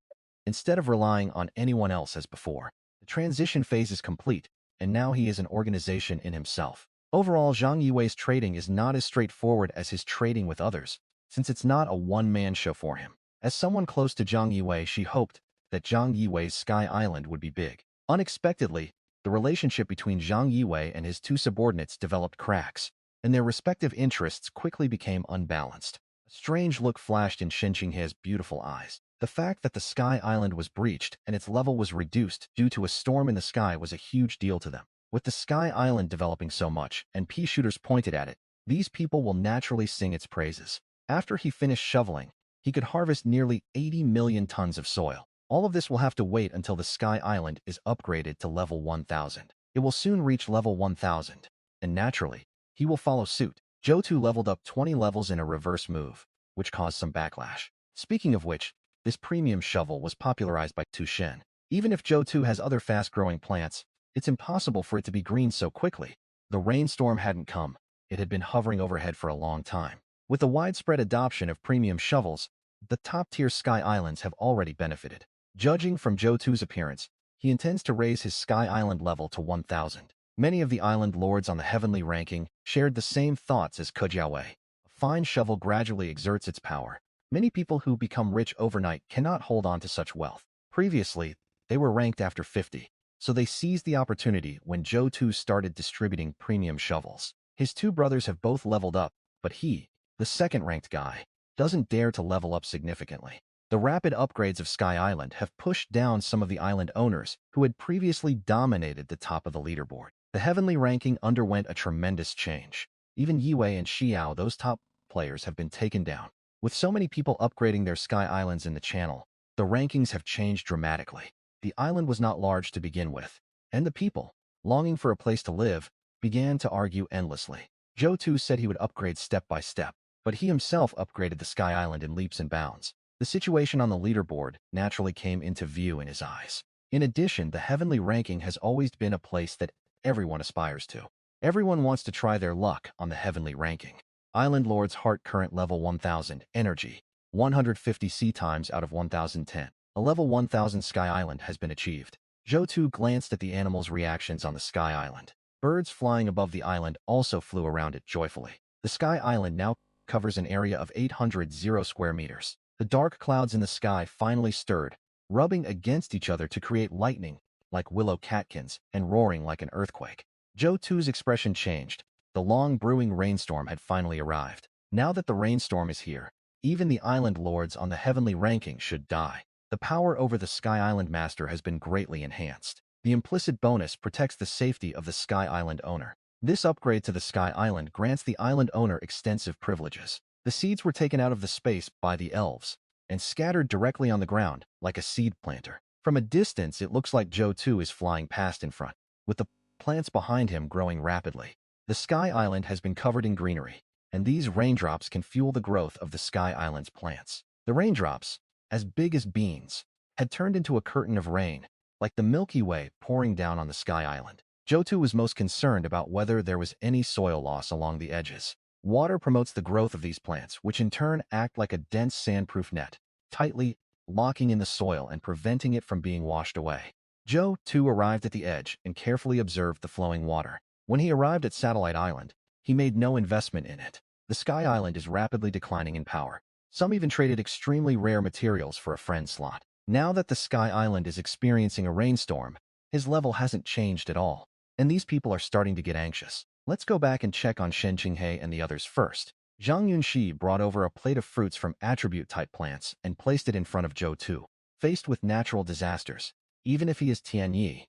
A: instead of relying on anyone else as before. The transition phase is complete, and now he is an organization in himself. Overall, Zhang Yue's trading is not as straightforward as his trading with others, since it's not a one-man show for him. As someone close to Zhang Yue, she hoped that Zhang Yue's Sky Island would be big. Unexpectedly, the relationship between Zhang Yue and his two subordinates developed cracks, and their respective interests quickly became unbalanced. A strange look flashed in Shen Qinghe's beautiful eyes. The fact that the Sky Island was breached and its level was reduced due to a storm in the sky was a huge deal to them. With the Sky Island developing so much and pea shooters pointed at it, these people will naturally sing its praises. After he finished shoveling, he could harvest nearly 80 million tons of soil. All of this will have to wait until the Sky Island is upgraded to level 1000. It will soon reach level 1000, and naturally, he will follow suit. Zhou Tu leveled up 20 levels in a reverse move, which caused some backlash. Speaking of which, this premium shovel was popularized by Tu Shen. Even if Zhou Tu has other fast-growing plants, it's impossible for it to be green so quickly. The rainstorm hadn't come. It had been hovering overhead for a long time. With the widespread adoption of premium shovels, the top-tier Sky Islands have already benefited. Judging from Zhou Tu's appearance, he intends to raise his Sky Island level to 1000. Many of the island lords on the heavenly ranking shared the same thoughts as Kejiaowei. A fine shovel gradually exerts its power. Many people who become rich overnight cannot hold on to such wealth. Previously, they were ranked after 50, so they seized the opportunity when Zhou Tu started distributing premium shovels. His two brothers have both leveled up, but he, the second-ranked guy, doesn't dare to level up significantly. The rapid upgrades of Sky Island have pushed down some of the island owners who had previously dominated the top of the leaderboard. The heavenly ranking underwent a tremendous change. Even Yue and Xiao, those top players, have been taken down. With so many people upgrading their Sky Islands in the channel, the rankings have changed dramatically. The island was not large to begin with, and the people, longing for a place to live, began to argue endlessly. Zhou Tu said he would upgrade step by step, but he himself upgraded the Sky Island in leaps and bounds. The situation on the leaderboard naturally came into view in his eyes. In addition, the heavenly ranking has always been a place that everyone aspires to. Everyone wants to try their luck on the heavenly ranking. Island Lord's Heart current level 1000, energy, 150 C times out of 1010. A level 1000 Sky Island has been achieved. Zhou Tu glanced at the animals' reactions on the Sky Island. Birds flying above the island also flew around it joyfully. The Sky Island now covers an area of 800 square meters. The dark clouds in the sky finally stirred, rubbing against each other to create lightning like willow catkins and roaring like an earthquake. Zhou Tu's expression changed. The long brewing rainstorm had finally arrived. Now that the rainstorm is here, even the island lords on the heavenly ranking should die. The power over the Sky Island Master has been greatly enhanced. The implicit bonus protects the safety of the Sky Island owner. This upgrade to the Sky Island grants the island owner extensive privileges. The seeds were taken out of the space by the elves and scattered directly on the ground like a seed planter. From a distance, it looks like Zhou Tu is flying past in front, with the plants behind him growing rapidly. The Sky Island has been covered in greenery, and these raindrops can fuel the growth of the Sky Island's plants. The raindrops, as big as beans, had turned into a curtain of rain, like the Milky Way pouring down on the Sky Island. Zhou Tu was most concerned about whether there was any soil loss along the edges. Water promotes the growth of these plants, which in turn act like a dense sandproof net, tightly locking in the soil and preventing it from being washed away. Zhou Tu arrived at the edge and carefully observed the flowing water. When he arrived at Satellite Island, he made no investment in it. The Sky Island is rapidly declining in power. Some even traded extremely rare materials for a friend slot. Now that the Sky Island is experiencing a rainstorm, his level hasn't changed at all, and these people are starting to get anxious. Let's go back and check on Shen Qinghe and the others first. Zhang Yunxi brought over a plate of fruits from attribute-type plants and placed it in front of Zhou Tu. Faced with natural disasters, even if he is Tianyi,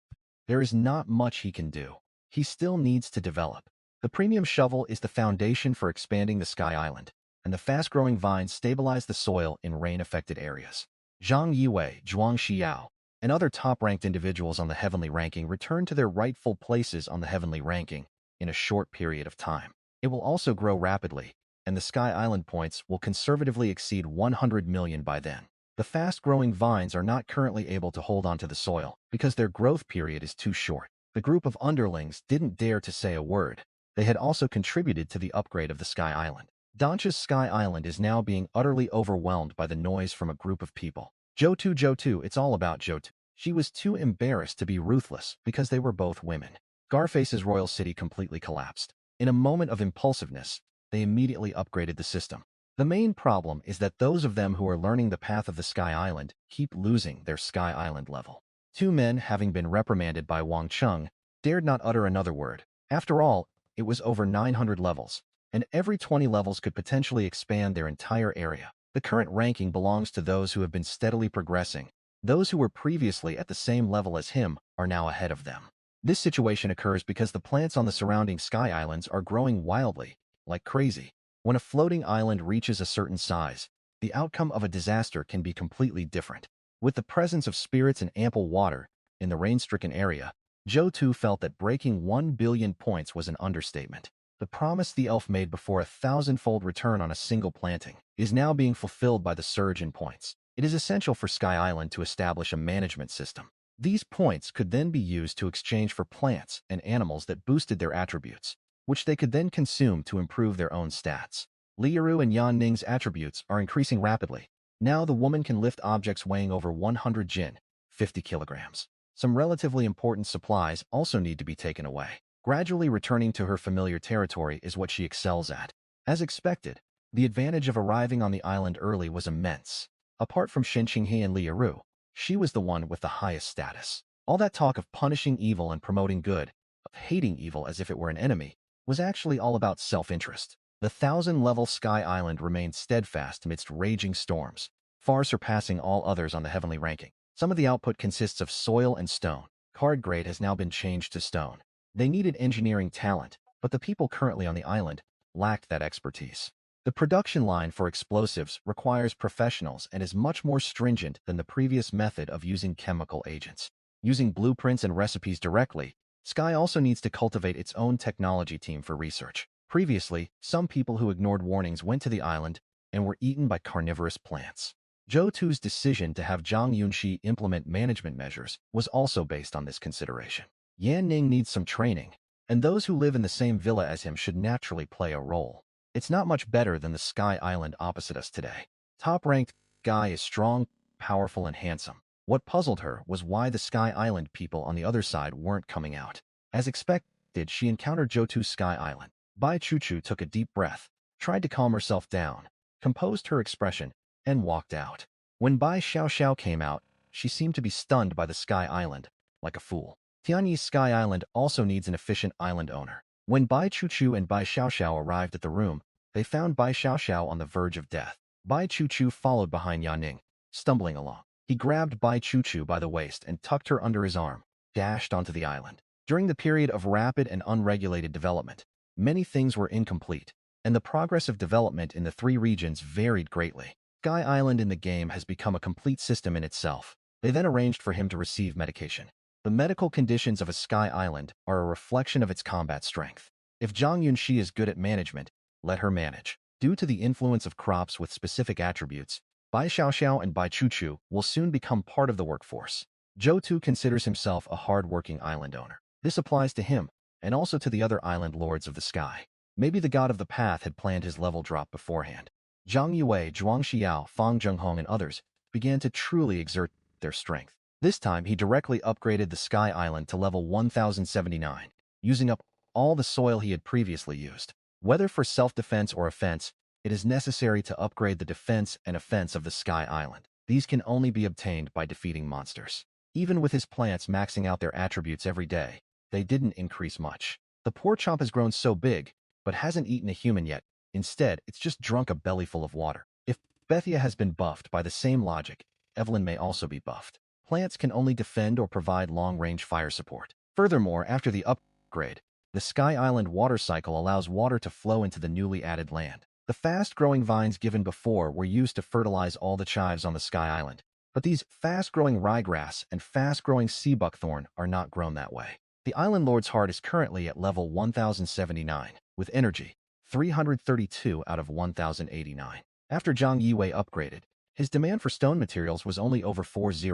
A: there is not much he can do. He still needs to develop. The premium shovel is the foundation for expanding the Sky Island, and the fast-growing vines stabilize the soil in rain-affected areas. Zhang Yue, Zhuang Xiao, and other top-ranked individuals on the heavenly ranking return to their rightful places on the heavenly ranking in a short period of time. It will also grow rapidly, and the Sky Island points will conservatively exceed 100 million by then. The fast-growing vines are not currently able to hold onto the soil because their growth period is too short. The group of underlings didn't dare to say a word. They had also contributed to the upgrade of the Sky Island. Dancha's Sky Island is now being utterly overwhelmed by the noise from a group of people. Zhou Tu, it's all about Zhou Tu. She was too embarrassed to be ruthless because they were both women. Garface's royal city completely collapsed. In a moment of impulsiveness, they immediately upgraded the system. The main problem is that those of them who are learning the path of the Sky Island keep losing their Sky Island level. Two men, having been reprimanded by Wang Cheng, dared not utter another word. After all, it was over 900 levels, and every 20 levels could potentially expand their entire area. The current ranking belongs to those who have been steadily progressing. Those who were previously at the same level as him are now ahead of them. This situation occurs because the plants on the surrounding Sky Islands are growing wildly, like crazy. When a floating island reaches a certain size, the outcome of a disaster can be completely different. With the presence of spirits and ample water in the rain-stricken area, Zhou Tu felt that breaking 1 billion points was an understatement. The promise the elf made before a 1,000-fold return on a single planting is now being fulfilled by the surge in points. It is essential for Sky Island to establish a management system. These points could then be used to exchange for plants and animals that boosted their attributes, which they could then consume to improve their own stats. Liu and Yan Ning's attributes are increasing rapidly. Now the woman can lift objects weighing over 100 jin, 50 kilograms. Some relatively important supplies also need to be taken away. Gradually returning to her familiar territory is what she excels at. As expected, the advantage of arriving on the island early was immense. Apart from Shen Qinghe and Liu, she was the one with the highest status. All that talk of punishing evil and promoting good, of hating evil as if it were an enemy, was actually all about self-interest. The 1,000-level Sky Island remained steadfast amidst raging storms, far surpassing all others on the heavenly ranking. Some of the output consists of soil and stone. Card grade has now been changed to stone. They needed engineering talent, but the people currently on the island lacked that expertise. The production line for explosives requires professionals and is much more stringent than the previous method of using chemical agents. Using blueprints and recipes directly, Sky also needs to cultivate its own technology team for research. Previously, some people who ignored warnings went to the island and were eaten by carnivorous plants. Zhou Tu's decision to have Zhang Yunxi implement management measures was also based on this consideration. Yan Ning needs some training, and those who live in the same villa as him should naturally play a role. It's not much better than the Sky Island opposite us today. Top-ranked guy is strong, powerful, and handsome. What puzzled her was why the Sky Island people on the other side weren't coming out. As expected, she encountered Zhou Tu's Sky Island. Bai Chuchu took a deep breath, tried to calm herself down, composed her expression, and walked out. When Bai Xiaoxiao came out, she seemed to be stunned by the Sky Island, like a fool. Tianyi's Sky Island also needs an efficient island owner. When Bai Chuchu and Bai Xiaoxiao arrived at the room, they found Bai Xiaoxiao on the verge of death. Bai Chuchu followed behind Yan Ning, stumbling along. He grabbed Bai Chuchu by the waist and tucked her under his arm, dashed onto the island. During the period of rapid and unregulated development, many things were incomplete, and the progress of development in the three regions varied greatly. Sky Island in the game has become a complete system in itself. They then arranged for him to receive medication. The medical conditions of a Sky Island are a reflection of its combat strength. If Zhang Yunxi is good at management, let her manage. Due to the influence of crops with specific attributes, Bai Xiaoxiao and Bai Chuchu will soon become part of the workforce. Zhou Tu considers himself a hard-working island owner. This applies to him, and also to the other island lords of the sky. Maybe the god of the path had planned his level drop beforehand. Zhang Yue, Zhuang Xiao, Fang Zhenghong, and others began to truly exert their strength. This time, he directly upgraded the Sky Island to level 1079, using up all the soil he had previously used. Whether for self-defense or offense, it is necessary to upgrade the defense and offense of the Sky Island. These can only be obtained by defeating monsters. Even with his plants maxing out their attributes every day, they didn't increase much. The poor chomp has grown so big, but hasn't eaten a human yet. Instead, it's just drunk a bellyful of water. If Bethia has been buffed by the same logic, Evelyn may also be buffed. Plants can only defend or provide long-range fire support. Furthermore, after the upgrade, the Sky Island water cycle allows water to flow into the newly added land. The fast-growing vines given before were used to fertilize all the chives on the Sky Island, but these fast-growing ryegrass and fast-growing sea buckthorn are not grown that way. The Island Lord's heart is currently at level 1079, with energy, 332 out of 1089. After Zhang Yiwei upgraded, his demand for stone materials was only over 40.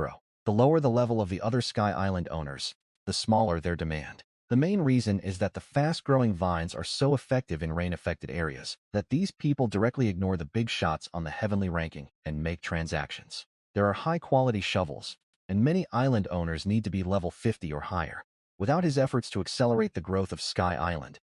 A: The lower the level of the other Sky Island owners, the smaller their demand. The main reason is that the fast-growing vines are so effective in rain-affected areas that these people directly ignore the big shots on the heavenly ranking and make transactions. There are high-quality shovels, and many island owners need to be level 50 or higher. Without his efforts to accelerate the growth of Sky Island,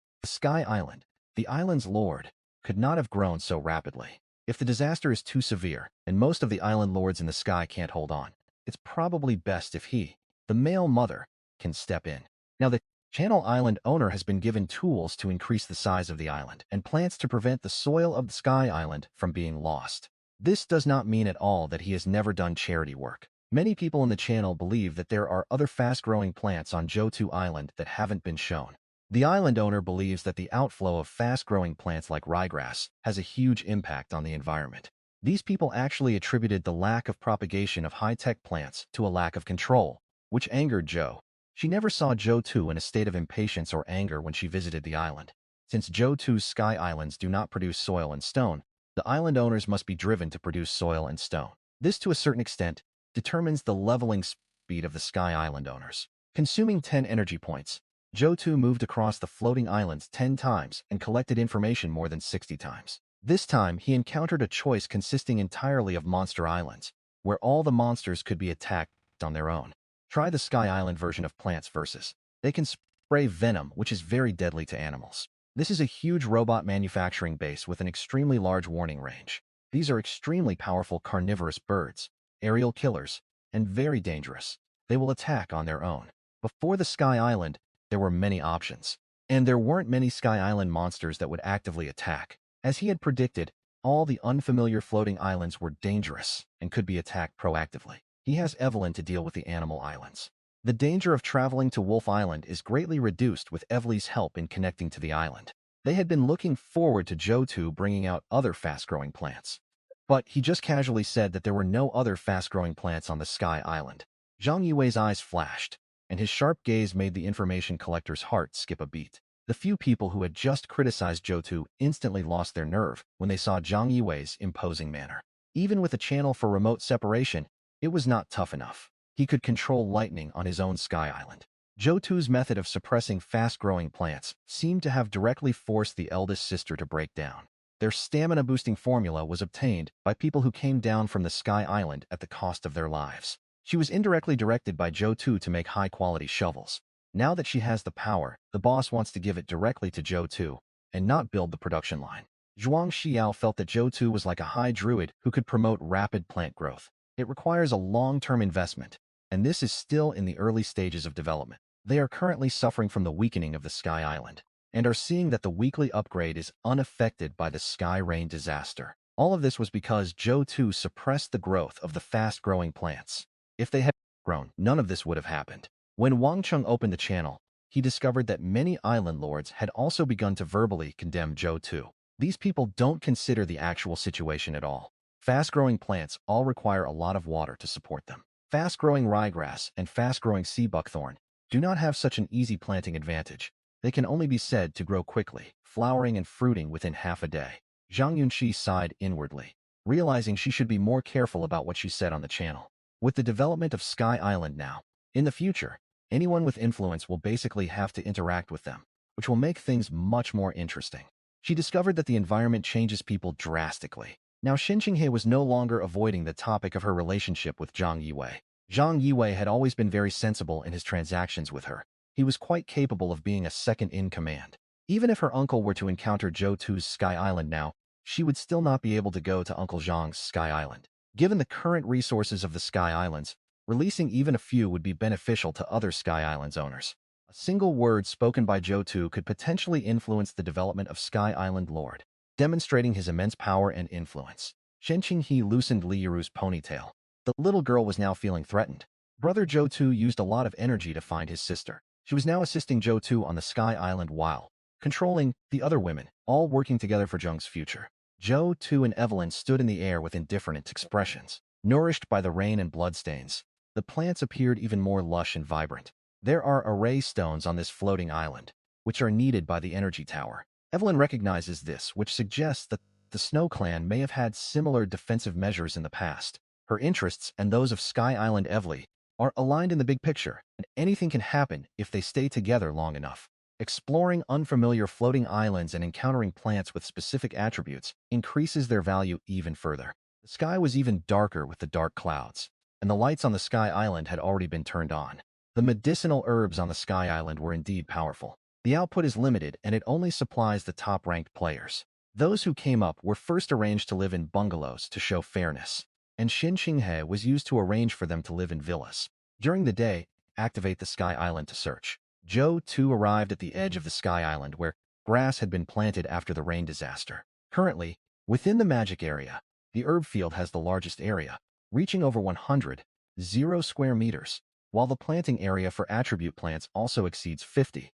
A: the island's lord, could not have grown so rapidly. If the disaster is too severe, and most of the island lords in the sky can't hold on, it's probably best if he, the male mother, can step in. Now, the Channel Island owner has been given tools to increase the size of the island and plants to prevent the soil of the Sky Island from being lost. This does not mean at all that he has never done charity work. Many people in the channel believe that there are other fast-growing plants on Zhou Tu Island that haven't been shown. The island owner believes that the outflow of fast-growing plants like ryegrass has a huge impact on the environment. These people actually attributed the lack of propagation of high-tech plants to a lack of control, which angered Zhou. She never saw Zhou Tu in a state of impatience or anger when she visited the island. Since Zhou Tu's Sky Islands do not produce soil and stone, the island owners must be driven to produce soil and stone. This, to a certain extent, determines the leveling speed of the Sky Island owners. Consuming 10 energy points, Zhou Tu moved across the floating islands 10 times and collected information more than 60 times. This time, he encountered a choice consisting entirely of monster islands, where all the monsters could be attacked on their own. Try the Sky Island version of Plants vs. They can spray venom, which is very deadly to animals. This is a huge robot manufacturing base with an extremely large warning range. These are extremely powerful carnivorous birds, aerial killers, and very dangerous. They will attack on their own. Before the Sky Island, there were many options, and there weren't many Sky Island monsters that would actively attack. As he had predicted, all the unfamiliar floating islands were dangerous and could be attacked proactively. He has Evelyn to deal with the animal islands. The danger of traveling to Wolf Island is greatly reduced with Evely's help in connecting to the island. They had been looking forward to Zhou Tu bringing out other fast-growing plants. But he just casually said that there were no other fast-growing plants on the Sky Island. Zhang Yiwei's eyes flashed, and his sharp gaze made the information collector's heart skip a beat. The few people who had just criticized Zhou Tu instantly lost their nerve when they saw Zhang Yiwei's imposing manner. Even with a channel for remote separation, it was not tough enough. He could control lightning on his own Sky Island. Zhou Tu's method of suppressing fast-growing plants seemed to have directly forced the eldest sister to break down. Their stamina-boosting formula was obtained by people who came down from the Sky Island at the cost of their lives. She was indirectly directed by Zhou Tu to make high-quality shovels. Now that she has the power, the boss wants to give it directly to Zhou Tu and not build the production line. Zhuang Xiao felt that Zhou Tu was like a high druid who could promote rapid plant growth. It requires a long-term investment, and this is still in the early stages of development. They are currently suffering from the weakening of the Sky Island, and are seeing that the weekly upgrade is unaffected by the Sky Rain disaster. All of this was because Zhou Tu suppressed the growth of the fast-growing plants. If they had grown, none of this would have happened. When Wang Cheng opened the channel, he discovered that many island lords had also begun to verbally condemn Zhou Tu. These people don't consider the actual situation at all. Fast-growing plants all require a lot of water to support them. Fast-growing ryegrass and fast-growing sea buckthorn do not have such an easy planting advantage. They can only be said to grow quickly, flowering and fruiting within half a day. Zhang Yunqi sighed inwardly, realizing she should be more careful about what she said on the channel. With the development of Sky Island now, in the future, anyone with influence will basically have to interact with them, which will make things much more interesting. She discovered that the environment changes people drastically. Now Shen Qinghe was no longer avoiding the topic of her relationship with Zhang Yiwei. Zhang Yiwei had always been very sensible in his transactions with her. He was quite capable of being a second-in-command. Even if her uncle were to encounter Zhou Tu's Sky Island now, she would still not be able to go to Uncle Zhang's Sky Island. Given the current resources of the Sky Islands, releasing even a few would be beneficial to other Sky Islands owners. A single word spoken by Zhou Tu could potentially influence the development of Sky Island Lord, demonstrating his immense power and influence. Shen Qinghe loosened Li Yiru's ponytail. The little girl was now feeling threatened. Brother Zhou Tu used a lot of energy to find his sister. She was now assisting Zhou Tu on the Sky Island while controlling the other women, all working together for Zheng's future. Zhou Tu and Evelyn stood in the air with indifferent expressions. Nourished by the rain and bloodstains, the plants appeared even more lush and vibrant. There are array stones on this floating island, which are needed by the energy tower. Evelyn recognizes this, which suggests that the Snow Clan may have had similar defensive measures in the past. Her interests and those of Sky Island Evely are aligned in the big picture, and anything can happen if they stay together long enough. Exploring unfamiliar floating islands and encountering plants with specific attributes increases their value even further. The sky was even darker with the dark clouds, and the lights on the Sky Island had already been turned on. The medicinal herbs on the Sky Island were indeed powerful. The output is limited, and it only supplies the top-ranked players. Those who came up were first arranged to live in bungalows to show fairness, and Xin Qinghe was used to arrange for them to live in villas. During the day, activate the Sky Island to search. Zhou Tu arrived at the edge of the Sky Island where grass had been planted after the rain disaster. Currently, within the magic area, the herb field has the largest area, reaching over 100 square meters, while the planting area for attribute plants also exceeds 50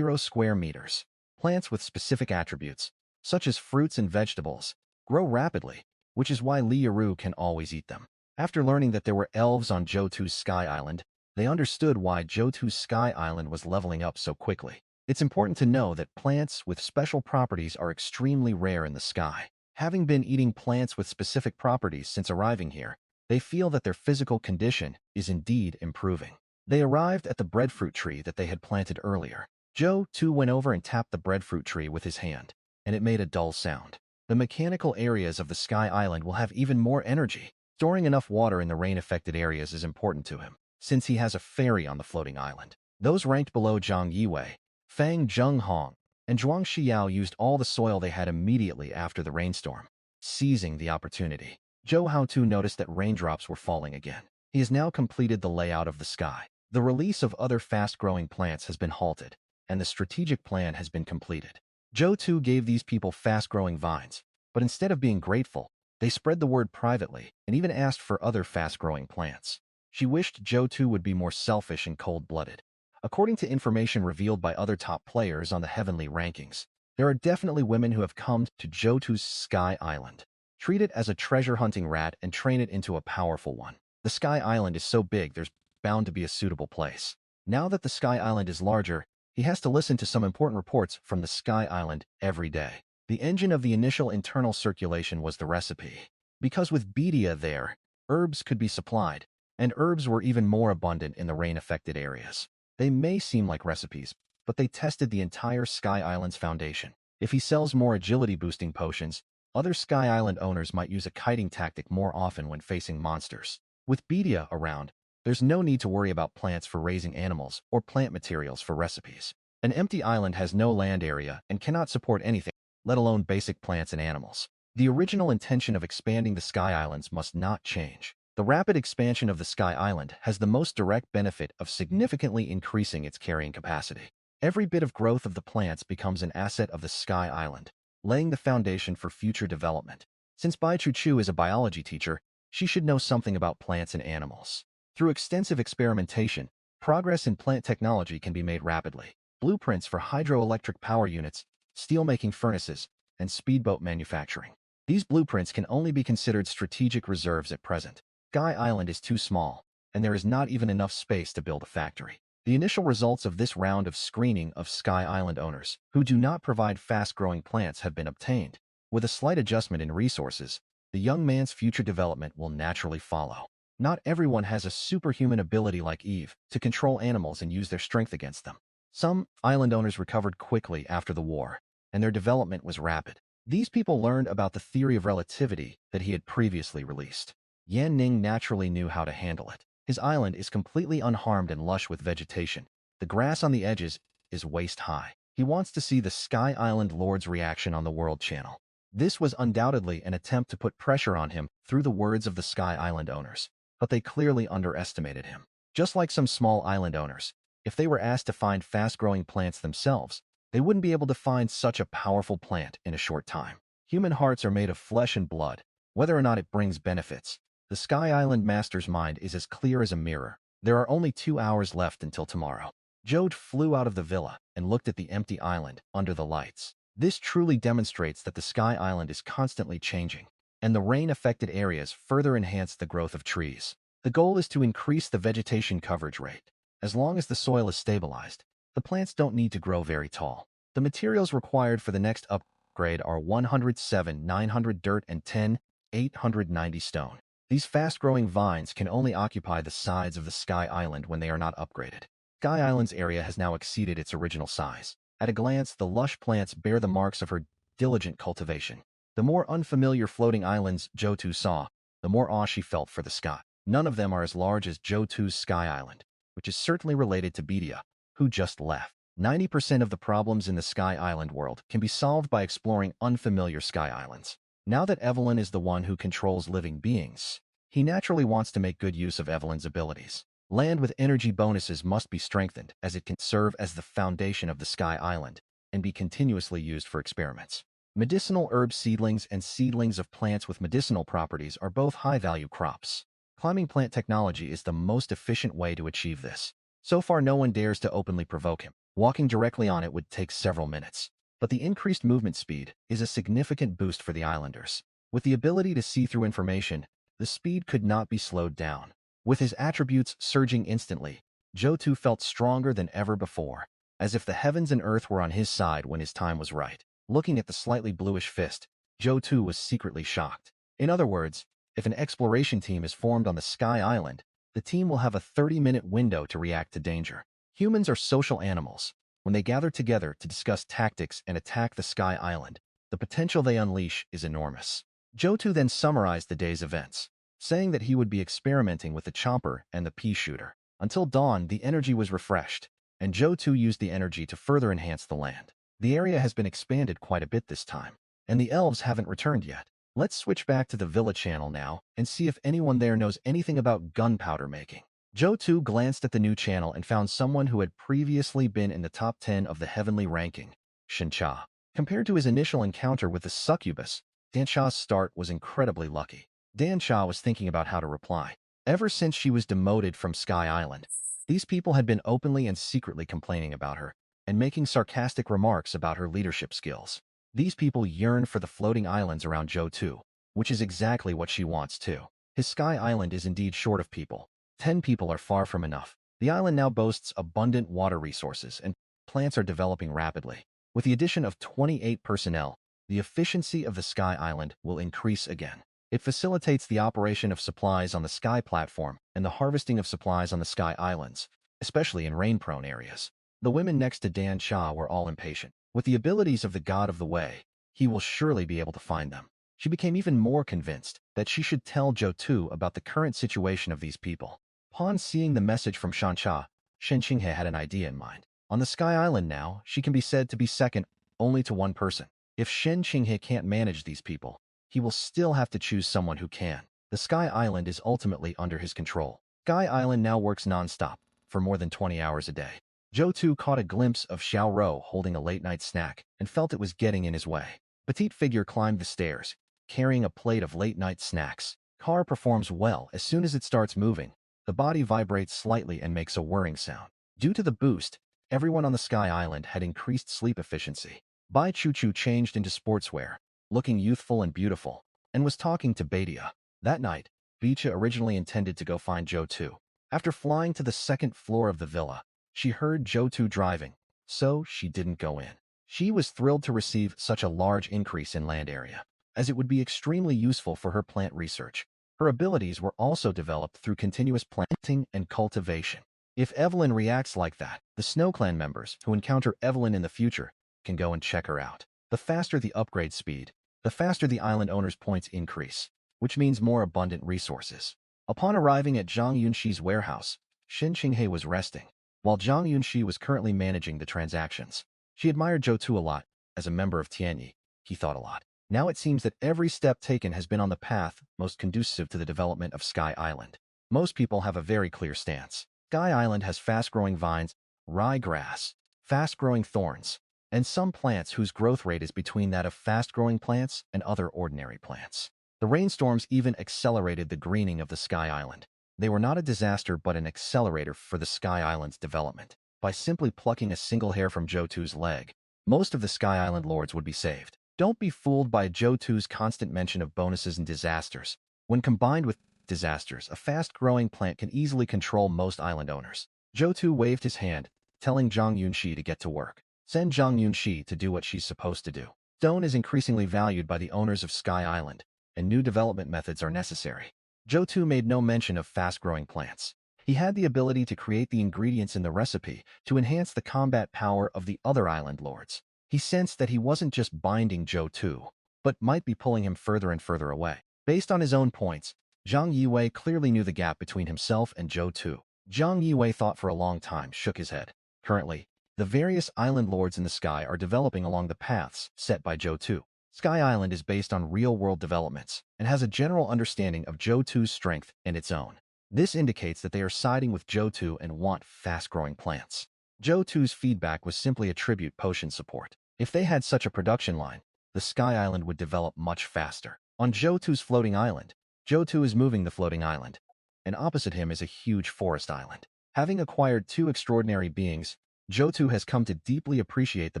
A: square meters. Plants with specific attributes, such as fruits and vegetables, grow rapidly, which is why Liaru can always eat them. After learning that there were elves on Zhou Tu's Sky Island, they understood why Zhou Tu's Sky Island was leveling up so quickly. It's important to know that plants with special properties are extremely rare in the sky. Having been eating plants with specific properties since arriving here, they feel that their physical condition is indeed improving. They arrived at the breadfruit tree that they had planted earlier. Zhou Tu went over and tapped the breadfruit tree with his hand, and it made a dull sound. The mechanical areas of the Sky Island will have even more energy. Storing enough water in the rain-affected areas is important to him, since he has a ferry on the floating island. Those ranked below Zhang Yiwei, Fang Zhenghong, and Zhuang Xiao used all the soil they had immediately after the rainstorm, seizing the opportunity. Zhou Tu noticed that raindrops were falling again. He has now completed the layout of the sky. The release of other fast-growing plants has been halted, and the strategic plan has been completed. Zhou Tu gave these people fast-growing vines, but instead of being grateful, they spread the word privately and even asked for other fast-growing plants. She wished Zhou Tu would be more selfish and cold-blooded. According to information revealed by other top players on the heavenly rankings, there are definitely women who have come to Zhou Tu's Sky Island. Treat it as a treasure-hunting rat and train it into a powerful one. The Sky Island is so big there's bound to be a suitable place. Now that the Sky Island is larger, he has to listen to some important reports from the Sky Island every day. The engine of the initial internal circulation was the recipe. Because with Bedia there, herbs could be supplied, and herbs were even more abundant in the rain-affected areas. They may seem like recipes, but they tested the entire Sky Island's foundation. If he sells more agility-boosting potions, other Sky Island owners might use a kiting tactic more often when facing monsters. With Bedia around, there's no need to worry about plants for raising animals or plant materials for recipes. An empty island has no land area and cannot support anything, let alone basic plants and animals. The original intention of expanding the Sky Islands must not change. The rapid expansion of the Sky Island has the most direct benefit of significantly increasing its carrying capacity. Every bit of growth of the plants becomes an asset of the Sky Island, laying the foundation for future development. Since Bai Chu is a biology teacher, she should know something about plants and animals. Through extensive experimentation, progress in plant technology can be made rapidly. Blueprints for hydroelectric power units, steel-making furnaces, and speedboat manufacturing. These blueprints can only be considered strategic reserves at present. Sky Island is too small, and there is not even enough space to build a factory. The initial results of this round of screening of Sky Island owners who do not provide fast-growing plants have been obtained. With a slight adjustment in resources, the young man's future development will naturally follow. Not everyone has a superhuman ability like Eve to control animals and use their strength against them. Some island owners recovered quickly after the war, and their development was rapid. These people learned about the theory of relativity that he had previously released. Yan Ning naturally knew how to handle it. His island is completely unharmed and lush with vegetation. The grass on the edges is waist-high. He wants to see the Sky Island Lord's reaction on the World Channel. This was undoubtedly an attempt to put pressure on him through the words of the Sky Island owners, but they clearly underestimated him. Just like some small island owners, if they were asked to find fast-growing plants themselves, they wouldn't be able to find such a powerful plant in a short time. Human hearts are made of flesh and blood, whether or not it brings benefits. The Sky Island Master's mind is as clear as a mirror. There are only 2 hours left until tomorrow. Zhou flew out of the villa and looked at the empty island under the lights. This truly demonstrates that the Sky Island is constantly changing, and the rain-affected areas further enhance the growth of trees. The goal is to increase the vegetation coverage rate. As long as the soil is stabilized, the plants don't need to grow very tall. The The materials required for the next upgrade are 107, 900 dirt and 10, 890 stone. These fast-growing vines can only occupy the sides of the Sky Island when they are not upgraded. Sky Island's area has now exceeded its original size. At a glance, the lush plants bear the marks of her diligent cultivation. The more unfamiliar floating islands Zhou Tu saw, the more awe she felt for the sky. None of them are as large as Zhou Tu's Sky Island, which is certainly related to Bedia, who just left. 90% of the problems in the Sky Island world can be solved by exploring unfamiliar Sky Islands. Now that Evelyn is the one who controls living beings, he naturally wants to make good use of Evelyn's abilities. Land with energy bonuses must be strengthened, as it can serve as the foundation of the Sky Island and be continuously used for experiments. Medicinal herb seedlings and seedlings of plants with medicinal properties are both high-value crops. Climbing plant technology is the most efficient way to achieve this. So far, no one dares to openly provoke him. Walking directly on it would take several minutes. But the increased movement speed is a significant boost for the islanders. With the ability to see through information, the speed could not be slowed down. With his attributes surging instantly, Zhou Tu felt stronger than ever before, as if the heavens and earth were on his side when his time was right. Looking at the slightly bluish fist, Zhou Tu was secretly shocked. In other words, if an exploration team is formed on the Sky Island, the team will have a 30-minute window to react to danger. Humans are social animals. When they gather together to discuss tactics and attack the Sky Island, the potential they unleash is enormous. Zhou Tu then summarized the day's events, saying that he would be experimenting with the chomper and the pea shooter. Until dawn, the energy was refreshed, and Zhou Tu used the energy to further enhance the land. The area has been expanded quite a bit this time, and the elves haven't returned yet. Let's switch back to the villa channel now and see if anyone there knows anything about gunpowder making. Zhou Tu glanced at the new channel and found someone who had previously been in the top 10 of the heavenly ranking, Shencha. Compared to his initial encounter with the succubus, Dan Cha's start was incredibly lucky. Dan Cha was thinking about how to reply. Ever since she was demoted from Sky Island, these people had been openly and secretly complaining about her and making sarcastic remarks about her leadership skills. These people yearn for the floating islands around Zhou Tu, which is exactly what she wants too. His Sky Island is indeed short of people. 10 people are far from enough. The island now boasts abundant water resources and plants are developing rapidly. With the addition of 28 personnel, the efficiency of the Sky Island will increase again. It facilitates the operation of supplies on the Sky platform and the harvesting of supplies on the Sky Islands, especially in rain-prone areas. The women next to Dan Cha were all impatient. With the abilities of the God of the Way, he will surely be able to find them. She became even more convinced that she should tell Zhou Tu about the current situation of these people. Upon seeing the message from Shencha, Shen Qinghe had an idea in mind. On the Sky Island now, she can be said to be second only to one person. If Shen Qinghe can't manage these people, he will still have to choose someone who can. The Sky Island is ultimately under his control. Sky Island now works non-stop, for more than 20 hours a day. Zhou Tu caught a glimpse of Xiao Rou holding a late-night snack and felt it was getting in his way. Petite figure climbed the stairs, carrying a plate of late-night snacks. Car performs well as soon as it starts moving. The body vibrates slightly and makes a whirring sound. Due to the boost, everyone on the Sky Island had increased sleep efficiency. Bai Chu changed into sportswear, looking youthful and beautiful, and was talking to Bedia. That night, Bicha originally intended to go find Zhou Tu. After flying to the second floor of the villa, she heard Zhou Tu driving, so she didn't go in. She was thrilled to receive such a large increase in land area, as it would be extremely useful for her plant research. Her abilities were also developed through continuous planting and cultivation. If Evelyn reacts like that, the Snow Clan members who encounter Evelyn in the future can go and check her out. The faster the upgrade speed, the faster the island owner's points increase, which means more abundant resources. Upon arriving at Zhang Yunxi's warehouse, Shen Qinghe was resting, while Zhang Yunxi was currently managing the transactions. She admired Zhou Tu a lot. As a member of Tianyi, he thought a lot. Now it seems that every step taken has been on the path most conducive to the development of Sky Island. Most people have a very clear stance. Sky Island has fast-growing vines, ryegrass, fast-growing thorns, and some plants whose growth rate is between that of fast-growing plants and other ordinary plants. The rainstorms even accelerated the greening of the Sky Island. They were not a disaster but an accelerator for the Sky Island's development. By simply plucking a single hair from Zhou Tu's leg, most of the Sky Island lords would be saved. Don't be fooled by Zhou Tu's constant mention of bonuses and disasters. When combined with disasters, a fast-growing plant can easily control most island owners. Zhou Tu waved his hand, telling Zhang Yunxi to get to work. Send Zhang Yunxi to do what she's supposed to do. Stone is increasingly valued by the owners of Sky Island, and new development methods are necessary. Zhou Tu made no mention of fast-growing plants. He had the ability to create the ingredients in the recipe to enhance the combat power of the other island lords. He sensed that he wasn't just binding Zhou Tu, but might be pulling him further and further away. Based on his own points, Zhang Yiwei clearly knew the gap between himself and Zhou Tu. Zhang Yiwei thought for a long time, shook his head. Currently, the various island lords in the sky are developing along the paths set by Zhou Tu. Sky Island is based on real-world developments and has a general understanding of Zhou Tu's strength and its own. This indicates that they are siding with Zhou Tu and want fast-growing plants. Zhou Tu's feedback was simply a tribute potion support. If they had such a production line, the Sky Island would develop much faster. On Zhou Tu's floating island, Zhou Tu is moving the floating island, and opposite him is a huge forest island. Having acquired two extraordinary beings, Zhou Tu has come to deeply appreciate the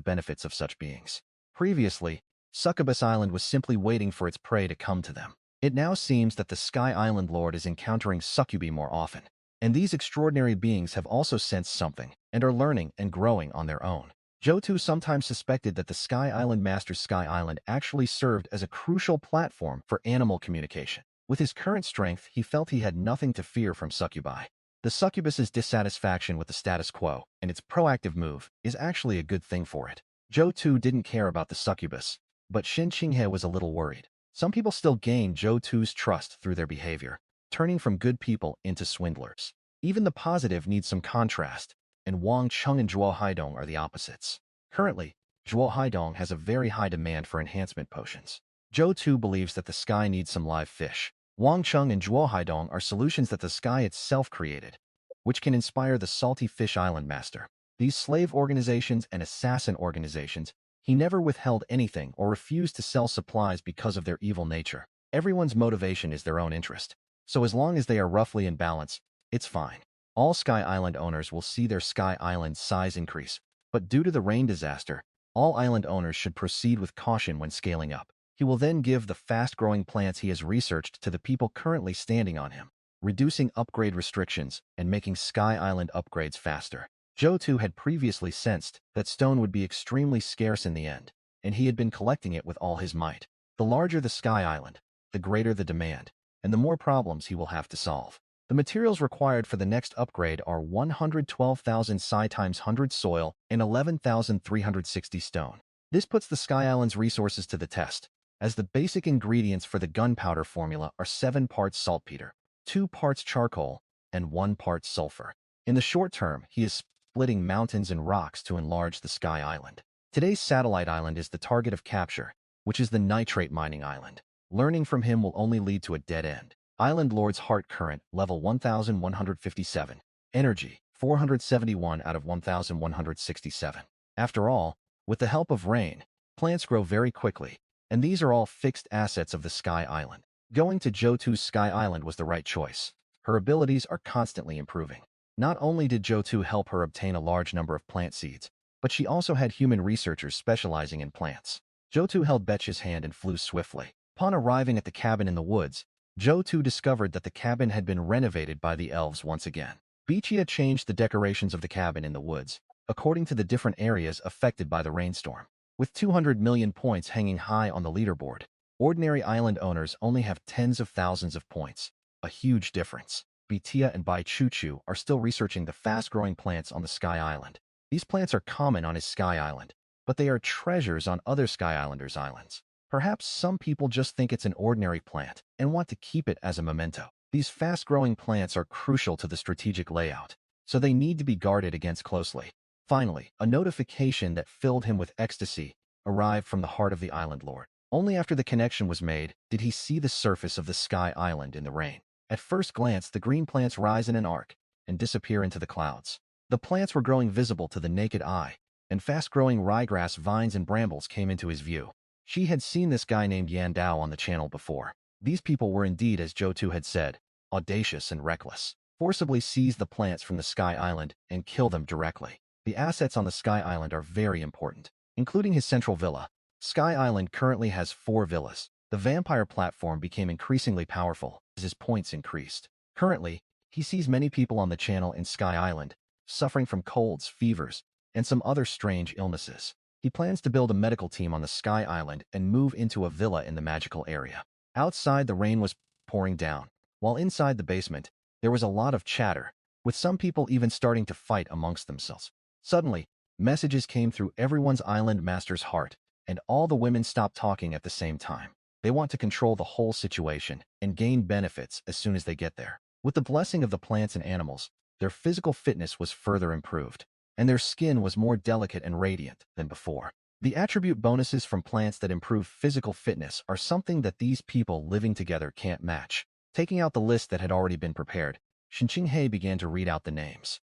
A: benefits of such beings. Previously, Succubus Island was simply waiting for its prey to come to them. It now seems that the Sky Island Lord is encountering succubi more often, and these extraordinary beings have also sensed something and are learning and growing on their own. Zhou Tu sometimes suspected that the Sky Island Master's Sky Island actually served as a crucial platform for animal communication. With his current strength, he felt he had nothing to fear from succubi. The succubus's dissatisfaction with the status quo and its proactive move is actually a good thing for it. Zhou Tu didn't care about the succubus, but Xin Qinghe was a little worried. Some people still gain Zhou Tu's trust through their behavior, turning from good people into swindlers. Even the positive needs some contrast, and Wang Cheng and Zhuo Haidong are the opposites. Currently, Zhuo Haidong has a very high demand for enhancement potions. Zhou Tu believes that the sky needs some live fish. Wang Cheng and Zhuo Haidong are solutions that the sky itself created, which can inspire the Salty Fish Island Master. These slave organizations and assassin organizations, he never withheld anything or refused to sell supplies because of their evil nature. Everyone's motivation is their own interest, so as long as they are roughly in balance, it's fine. All Sky Island owners will see their Sky Island size increase, but due to the rain disaster, all island owners should proceed with caution when scaling up. He will then give the fast-growing plants he has researched to the people currently standing on him, reducing upgrade restrictions and making Sky Island upgrades faster. Zhou Tu had previously sensed that stone would be extremely scarce in the end, and he had been collecting it with all his might. The larger the Sky Island, the greater the demand, and the more problems he will have to solve. The materials required for the next upgrade are 112,000 Psi times 100 soil and 11,360 stone. This puts the Sky Island's resources to the test, as the basic ingredients for the gunpowder formula are 7 parts saltpeter, 2 parts charcoal, and 1 part sulfur. In the short term, he is splitting mountains and rocks to enlarge the Sky Island. Today's satellite island is the target of capture, which is the nitrate mining island. Learning from him will only lead to a dead end. Island Lord's Heart Current, level 1157. Energy, 471 out of 1167. After all, with the help of rain, plants grow very quickly, and these are all fixed assets of the Sky Island. Going to Zhou Tu's Sky Island was the right choice. Her abilities are constantly improving. Not only did Zhou Tu help her obtain a large number of plant seeds, but she also had human researchers specializing in plants. Zhou Tu held Betch's hand and flew swiftly. Upon arriving at the cabin in the woods, Zhou Tu discovered that the cabin had been renovated by the elves once again. Bichia changed the decorations of the cabin in the woods, according to the different areas affected by the rainstorm. With 200 million points hanging high on the leaderboard, ordinary island owners only have tens of thousands of points, a huge difference. Bitia and Bai Chu are still researching the fast-growing plants on the Sky Island. These plants are common on his Sky Island, but they are treasures on other Sky Islanders' islands. Perhaps some people just think it's an ordinary plant and want to keep it as a memento. These fast-growing plants are crucial to the strategic layout, so they need to be guarded against closely. Finally, a notification that filled him with ecstasy arrived from the heart of the Island Lord. Only after the connection was made did he see the surface of the Sky Island in the rain. At first glance, the green plants rise in an arc and disappear into the clouds. The plants were growing visible to the naked eye, and fast-growing ryegrass vines and brambles came into his view. She had seen this guy named Yan Dao on the channel before. These people were indeed, as Zhou Tu had said, audacious and reckless. Forcibly seize the plants from the Sky Island and kill them directly. The assets on the Sky Island are very important, including his central villa. Sky Island currently has 4 villas. The vampire platform became increasingly powerful as his points increased. Currently, he sees many people on the channel in Sky Island, suffering from colds, fevers, and some other strange illnesses. He plans to build a medical team on the Sky Island and move into a villa in the magical area. Outside, the rain was pouring down, while inside the basement, there was a lot of chatter, with some people even starting to fight amongst themselves. Suddenly, messages came through everyone's island master's heart, and all the women stopped talking at the same time. They want to control the whole situation and gain benefits as soon as they get there. With the blessing of the plants and animals, their physical fitness was further improved, and their skin was more delicate and radiant than before. The attribute bonuses from plants that improve physical fitness are something that these people living together can't match. Taking out the list that had already been prepared, Shinqinghe began to read out the names.